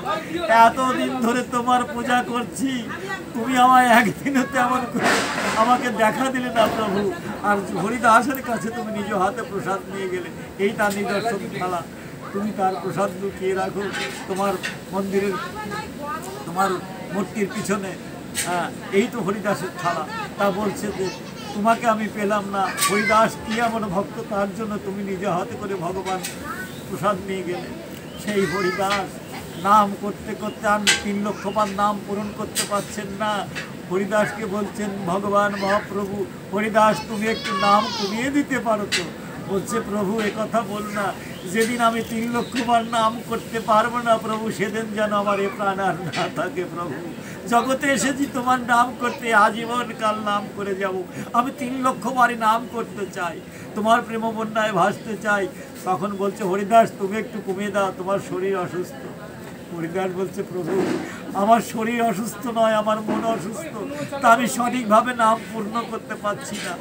এতদিন ধরে তোমার পূজা করছি, তুমি আমায় একদিনও তেমন করে আমাকে দেখা দিলে না প্রভু, আর হরিদাসের কাছে তুমি নিজ হাতে প্রসাদ নিয়ে গেলে। এই তার নিদর্শন খেলা। তুমি তার প্রসাদ লুকিয়ে রাখো তোমার মন্দিরের, তোমার মূর্তির পিছনে। হ্যাঁ, এই তো হরিদাসের থালা। তা বলছে যে, তোমাকে আমি পেলাম না। হরিদাস কি এমন ভক্ত, তার জন্য তুমি নিজে হাতে করে ভগবান প্রসাদ নিয়ে গেলে। সেই হরিদাস নাম করতে করতে আর 3 লক্ষবার নাম পূরণ করতে পারছেন না। হরিদাসকে বলছেন ভগবান মহাপ্রভু, হরিদাস তুমি একটু নাম কমিয়ে দিতে পারো তো? বলছে, প্রভু এ কথা বল না, যেদিন আমি 3 লক্ষবার নাম করতে পারবো না প্রভু, সেদিন যেন আমার এ প্রাণ আর না থাকে প্রভু। জগতে এসেছি তোমার নাম করতে, আজীবন কাল নাম করে যাব। আমি 3 লক্ষবারই নাম করতে চাই, তোমার প্রেম বন্যায় ভাসতে চাই। তখন বলছে, হরিদাস তুমি একটু কমিয়ে দাও, তোমার শরীর অসুস্থ। হরিদাস বলছে, প্রভু আমার শরীর অসুস্থ নয়, আমার মন অসুস্থ, তা আমি সঠিকভাবে নাম পূর্ণ করতে পারছি না।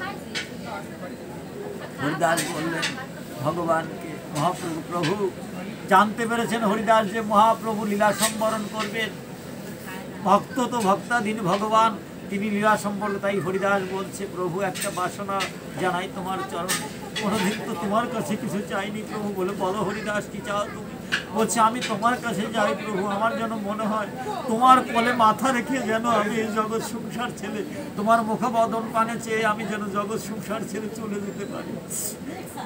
হরিদাস বললেন ভগবানকে, মহাপ্রভু, প্রভু জানতে পেরেছেন হরিদাস যে মহাপ্রভু লীলা সম্বরণ করবেন, ভক্ত তো ভক্তাধীন ভগবান, তিনি লীলা সম্বরণ। তাই হরিদাস বলছে, প্রভু একটা বাসনা জানাই তোমার চরণে, কোনোদিন তো তোমার কাছে কিছু চাইনি প্রভু। বলে, বলো হরিদাস কি চাও তুমি? বলছে, আমি তোমার কাছে যাই প্রভু, আমার যেন মনে হয় তোমার কোলে মাথা রেখে যেন আমি এই জগৎ সংসার ছেড়ে, তোমার মুখবদন পানে চেয়ে আমি যেন জগৎ সংসার ছেড়ে চলে যেতে পারি।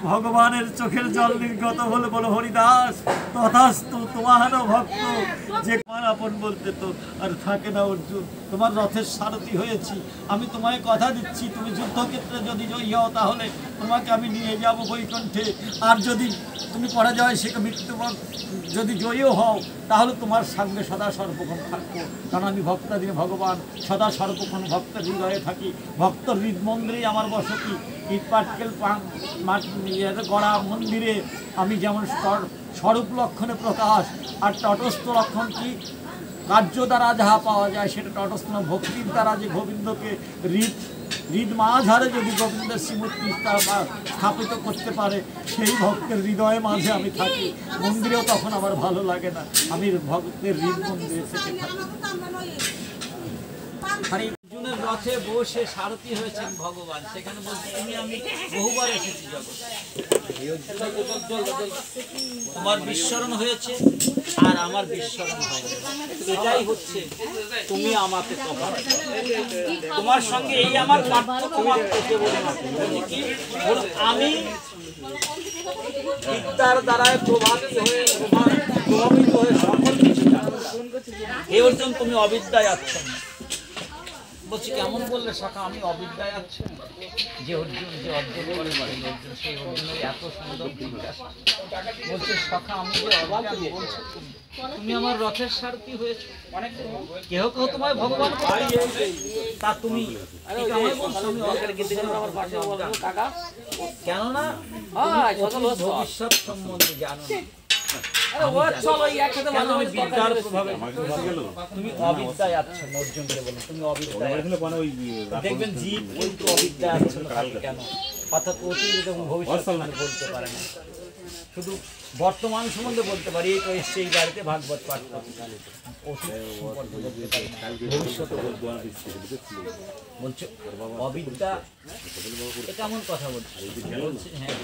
ভগবানের চোখের জল নির্গত হলে বলো, হরিদাস তথাস্তু, তোমার ভক্ত যে তোমার আপন বলতে তো আর থাকে না অর্জুন, তোমার রথের সারথি হয়েছি, আমি তোমায় কথা দিচ্ছি, তুমি যুদ্ধক্ষেত্রে যদি জয়ী হও তাহলে তোমাকে আমি নিয়ে যাব বৈকুণ্ঠে, আর যদি তুমি পরাজয় শিখে মৃত্যুবরণ, যদি জয়ীও হও তাহলে তোমার সঙ্গে সদা সর্বক্ষণ থাকবো, কারণ আমি ভক্তাধীন ভগবান, সদা সর্বক্ষণ ভক্তের হৃদয়ে থাকি, ভক্তর হৃদ মন্দিরেই আমার বসতি। ইটপাটকেল গড়া মন্দিরে আমি যেমন স্বরূপ লক্ষণে প্রকাশ, আর তটস্থ লক্ষণ কি? কার্য দ্বারা যাহা পাওয়া যায় সেটা তটস্থ না, ভক্তির দ্বারা যে গোবিন্দকে হৃদ মাঝারে যদি গোবিন্দের শ্রীমূর্তি স্থাপিত করতে পারে, সেই ভক্তের হৃদয়ে মাঝে আমি থাকি। মন্দিরেও তখন আমার ভালো লাগে না, আমি ভক্তের হৃদ মন্দিরে থেকে থাকি। অর্জুনের রথে বসে সারথি হয়েছেন ভগবান, সেখানে বলছে, তুমি আমি বহুবার এসেছি জগৎ, তোমার বিস্মরণ হয়েছে আর আমার বিস্মরণ হয়নি, এটাই হচ্ছে তুমি আমাকে তফাৎ, তোমার সঙ্গে এই আমার পার্থক্য মাত্র কেবল আমি বিদ্যার দ্বারায় প্রভাবিত হয়ে সকল কিছু জানো, এই অর্জুন তুমি অবিদ্যায় আচ্ছন্ন। বলছি, কেমন বললে শাখা আমি অবিদ্যায় আচ্ছন্ন? যে অর্জুন যে অর্জন করে পারেন অর্জুন, সেই অর্জুনের এত সুন্দর জিজ্ঞাসা। বলছে, শাখা আমি যে অজ্ঞান, বলছো তুমি আমার রথের সারথি হয়েছো, কেহ কেহ তোমায় ভগবান তা তুমি কেননা ভবিষ্যৎ সম্বন্ধে জানো না, বিদ্যার প্রভাবে তুমি অবিদ্যায় আচ্ছন্ন। অর্জুনকে বলো তুমি অবিদ্যায়, দেখবেন জীব কিন্তু অবিদ্যায় আচ্ছন্ন থাকে কেন? অর্থাৎ অতীত এবং ভবিষ্যৎ বলতে পারে না, শুধু বর্তমান সম্বন্ধে বলতে পারি, এই তো এসছে এই বাড়িতে ভাগবত পাঠ করতে, ভবিষ্যৎ বলছো অবিদ্যা, এটা এমন কথা বলছে। হ্যাঁ,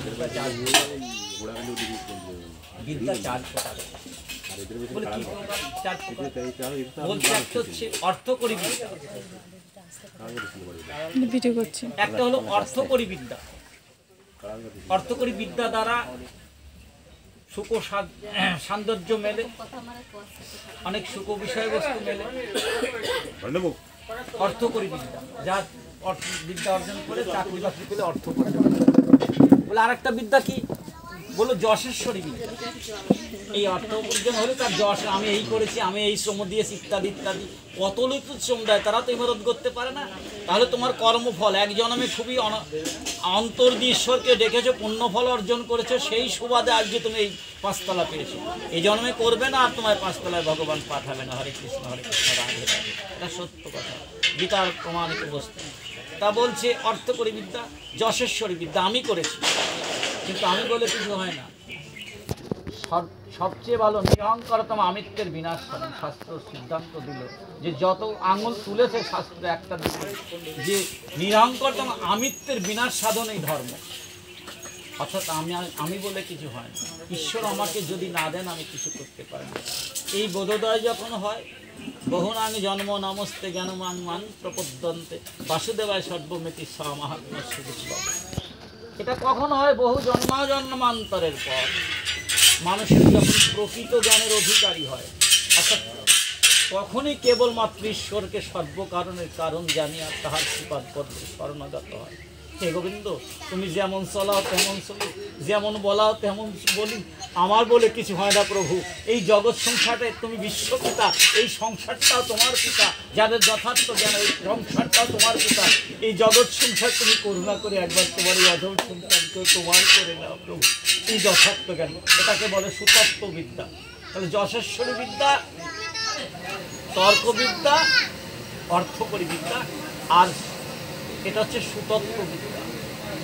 বিদ্যা চার প্রকার, বলছে একটা হচ্ছে অর্থকরী বিদ্যা, একটা হলো অর্থকরী বিদ্যা। অর্থকরী বিদ্যা দ্বারা সুখ সৌন্দর্য মেলে, অনেক সুখ বিষয়বস্তু মেলে, অর্থকরী বিদ্যা, যার বিদ্যা অর্জন করে চাকরি বাকরি পেলে অর্থ করে। বলে আর একটা বিদ্যা কি? বলো যশেশ্বরী বিদ্যা। এই অর্থ উপার্জন হলে তার যশ, আমি এই করেছি, আমি এই শ্রম দিয়েছি, ইত্যাদি ইত্যাদি। কত লোক শ্রম দেয়, তারা তো ইবাদত করতে পারে না। তাহলে তোমার কর্মফল, এক জন্মে খুবই অন্তর দিয়ে ঈশ্বরকে ডেকেছো, পুণ্যফল অর্জন করেছো, সেই সুবাদে আজকে তুমি এই পাঁচতলা পেয়েছো। এই জন্মে করবে না আর তোমার পাঁচতলায় ভগবান পাঠাবে না। হরে কৃষ্ণ রাধে রাধে, এটা সত্য কথা, গীতার প্রমাণিত বস্তু। তা বলছে অর্থকরী বিদ্যা, যশেশ্বরী বিদ্যা আমি করেছি, কিন্তু আমি বলে কিছু হয় না। সবচেয়ে ভালো নিরহংকারতম আমিত্বের বিনাশ করেন। শাস্ত্র সিদ্ধান্ত দিল যে যত আঙুল তুলেছে শাস্ত্র একটা যে নিরহংকারতম আমিত্বের বিনাশ সাধনই ধর্ম। অর্থাৎ আমি বলে কিছু হয় না, ঈশ্বর আমাকে যদি না দেন আমি কিছু করতে পারি না। এই বোধোদয় যখন হয়, বহুনাং জন্ম নমস্তে জ্ঞানমান মান প্রপদ্যন্তে বাসুদেবায় সর্বমেতি স্বমাহাত্ম্য সুবিধ। এটা কখন হয়? বহু জন্মান্তরের পর মানুষের যখন প্রকৃত জ্ঞানের অধিকারী হয়, অর্থাৎ তখনই কেবলমাত্র ঈশ্বরকে সর্বকারণের কারণ জানিয়া তাহার শ্রীপাদ পদ্মে শরণাগত হয়। হে গোবিন্দ, তুমি যেমন চলাও তেমন চলি, যেমন বলাও তেমন বলি, আমার বলে কিছু হয় না প্রভু। এই জগৎ সংসারে তুমি বিশ্বপিতা, এই সংসারটাও তোমার পিতা, যাদের যথার্থ জ্ঞান এই সংসারটাও তোমার পিতা। এই জগৎ সংসার তুমি করুণা করে একবার তোমার এই অধম সন্তানকে তোমার করে নাও প্রভু। এই যথার্থ জ্ঞান, এটাকে বলে সুতত্ত্ব বিদ্যা। তাহলে যশেশ্বরী বিদ্যা, তর্কবিদ্যা, অর্থকরী বিদ্যা, আর এটা হচ্ছে সুতত্ত্ব বিদ্যা।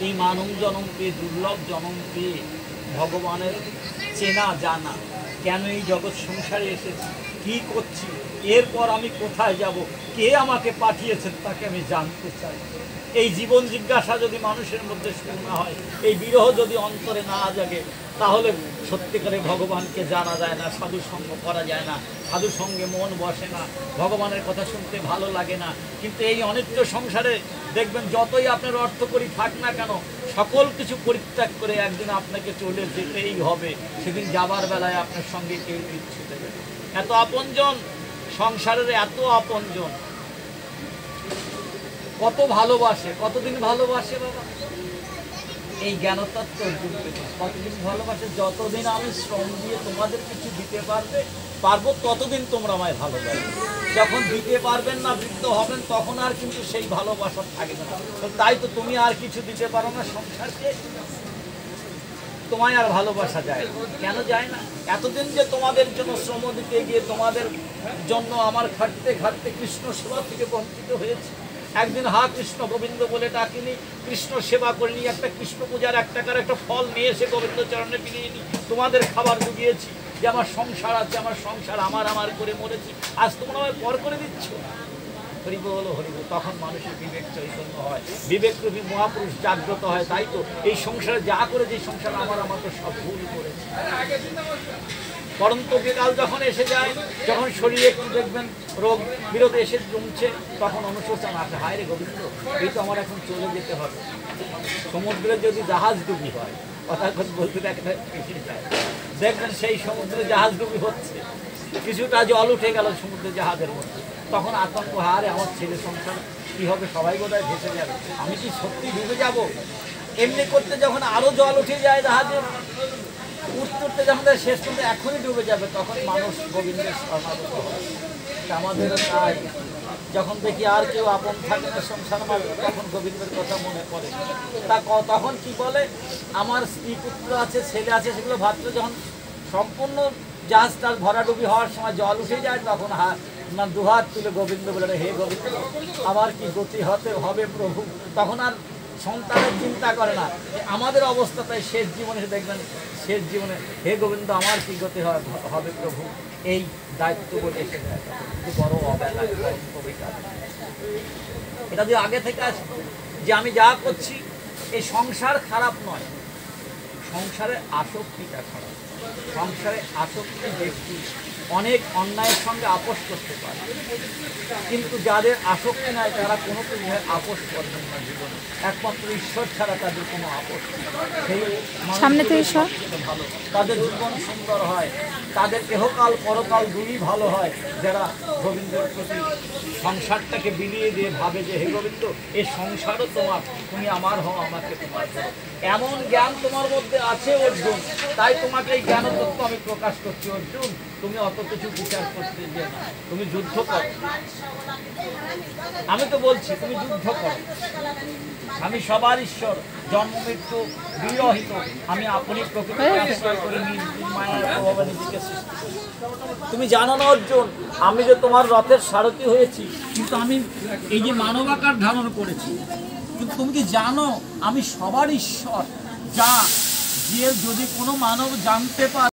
এই মানব জনম পেয়ে, দুর্লভ জনম পেয়ে ভগবানের চেনা জানা, কেন এই জগৎ সংসারে এসেছি, কি করছি, এরপর আমি কোথায় যাব, কে আমাকে পাঠিয়েছেন তাকে আমি জানতে চাই। এই জীবন জিজ্ঞাসা যদি মানুষের মধ্যে শুরু না হয়, এই বিরহ যদি অন্তরে না জাগে, তাহলে সত্যিকারে ভগবানকে জানা যায় না, সাধু সঙ্গ করা যায় না, সাধু সঙ্গে মন বসে না, ভগবানের কথা শুনতে ভালো লাগে না। কিন্তু এই অনিত্য সংসারে দেখবেন যতই আপনার অর্থ করি থাক না কেন, সকল কিছু পরিত্যাগ করে একদিন আপনাকে চলে যেতেই হবে। সেদিন যাবার বেলায় আপনার সঙ্গে কেউ ছুটে যাবে। এত আপনজন সংসারের, এত আপনজন, কত ভালোবাসে, কতদিন ভালোবাসে বাবা এই জ্ঞানতত্ত্ব অর্জন পেতে, কতদিন ভালোবাসে? যতদিন আমি শ্রম দিয়ে তোমাদের কিছু দিতে পারবো ততদিন তোমরা আমায় ভালোবাসবে। যখন দিতে পারবেন না, বৃদ্ধ হবেন, তখন আর কিন্তু সেই ভালোবাসা থাকবে না। তাই তো তুমি আর কিছু দিতে পারো না সংসারকে, তোমায় আর ভালোবাসা যায় না। কেন যায় না? এতদিন যে তোমাদের জন্য শ্রম দিতে গিয়ে তোমাদের জন্য আমার খাটতে খাটতে কৃষ্ণ সেবা থেকে বঞ্চিত হয়েছে। একদিন হা কৃষ্ণ গোবিন্দ বলে ডাকিনি, কৃষ্ণ সেবা করিনি, একটা কৃষ্ণ পূজার 1 টাকার একটা ফল নিয়ে এসে গোবিন্দ চরণে বিলিয়ে নি, তোমাদের খাবার জুগিয়েছি, যে আমার সংসার আছে, আমার সংসার আমার করে মরেছি, আজ তোমরা আমায় পর করে দিচ্ছ। হরিবল হরিবল, তখন মানুষের বিবেক চৈতন্য হয়, বিবেকরূপী মহাপুরুষ জাগ্রত হয়। তাই তো এই সংসারে যা করে, যে সংসার আমার তো সব ভুল করেছে। পরন্ত বিকাল যখন এসে যায়, যখন শরীরে একটু দেখবেন রোগ বিরোধ এসে জমছে, তখন অনুশোচন আসে, হায় রে গোবিন্দ, এই তো আমার এখন চলে যেতে হবে। সমুদ্রে যদি জাহাজ ডুবি হয়, কথা বলতে দেখবেন সেই সমুদ্রে জাহাজ ডুবি হচ্ছে, কিছুটা জল উঠে গেল সমুদ্রে জাহাজের মধ্যে, তখন আতঙ্ক, হারে আমার ছেলে সংসার কী হবে, সবাই বোধহয় ভেসে যাবে, আমি কি সত্যি ডুবে যাব? এমনি করতে যখন আরও জল উঠে যায় জাহাজের, উঠতে যখন শেষ পর্যন্ত এখনই ডুবে যাবে, তখন মানুষ গোবিন্দের শরণাগত হয়। আমাদেরও তাই, যখন দেখি আর কেউ আপন থাকে না সংসার মাঝে, তখন গোবিন্দের কথা মনে পড়ে। তখন কি বলে, আমার স্ত্রী পুত্র আছে, ছেলে আছে, সেগুলো ভাবতে যখন সম্পূর্ণ জাহাজটার ভরাডুবি হওয়ার সময় জল উঠে যায়, তখন দুহাত তুলে গোবিন্দ বলে, হে গোবিন্দ, আমার কি গতি হবে প্রভু। তখন আর সন্তানের চিন্তা করে না। আমাদের অবস্থাটাই শেষ জীবনে দেখবেন, শেষ জীবনে হে গোবিন্দ আমার কি গতি হবে প্রভু, এই দায়িত্ব বলে এসে যায়। কিন্তু বড় অবেলা কবিতা, এটা যদি আগে থেকে আসতো যে আমি যা করছি, এই সংসার খারাপ নয়, সংসারে আসক্তিটা খারাপ। সংসারে আসক্তি ব্যক্তি অনেক অন্যায়ের সঙ্গে আপোষ করতে পারে, কিন্তু যাদের আসক্তি নাই তারা কোনো কিছু আপোষ করবেন না জীবনে, একমাত্র ঈশ্বর ছাড়া তাদের কোনো আপোষ নেই। সেই সামনে থেকে ভালো, তাদের জীবন সুন্দর হয়, তাদের এহকাল পরকাল দুই ভালো হয়, যারা গোবিন্দের প্রতি সংসারটাকে বিলিয়ে দিয়ে ভাবে যে হে গোবিন্দ, এই সংসারও তোমার, তুমি আমার হও, আমাকে তোমার করো। এমন জ্ঞান তোমার মধ্যে আছে অর্জুন, তাই তোমাকে এই জ্ঞান তত্ত্ব আমি প্রকাশ করছি। অর্জুন, তুমি অত কিছু বিচার করতে যে না, তুমি যুদ্ধ করো। আমি তো বলছি তুমি যুদ্ধ করো, আমি সবার ঈশ্বর, জন্ম মৃত্যু বিরহিত, আমি আপনি প্রকৃতিকে আশ্রয় করে মায়ার প্রভাবে নিজেকে সৃষ্টি করি। তুমি জানো না অর্জুন, আমি যে তোমার রথের সারথি হয়েছি, কিন্তু আমি এই যে মানবাকার ধারণ করেছি, কিন্তু তুমি কি জানো আমি সবার ঈশ্বর? যে যদি কোনো মানব জানতে পারে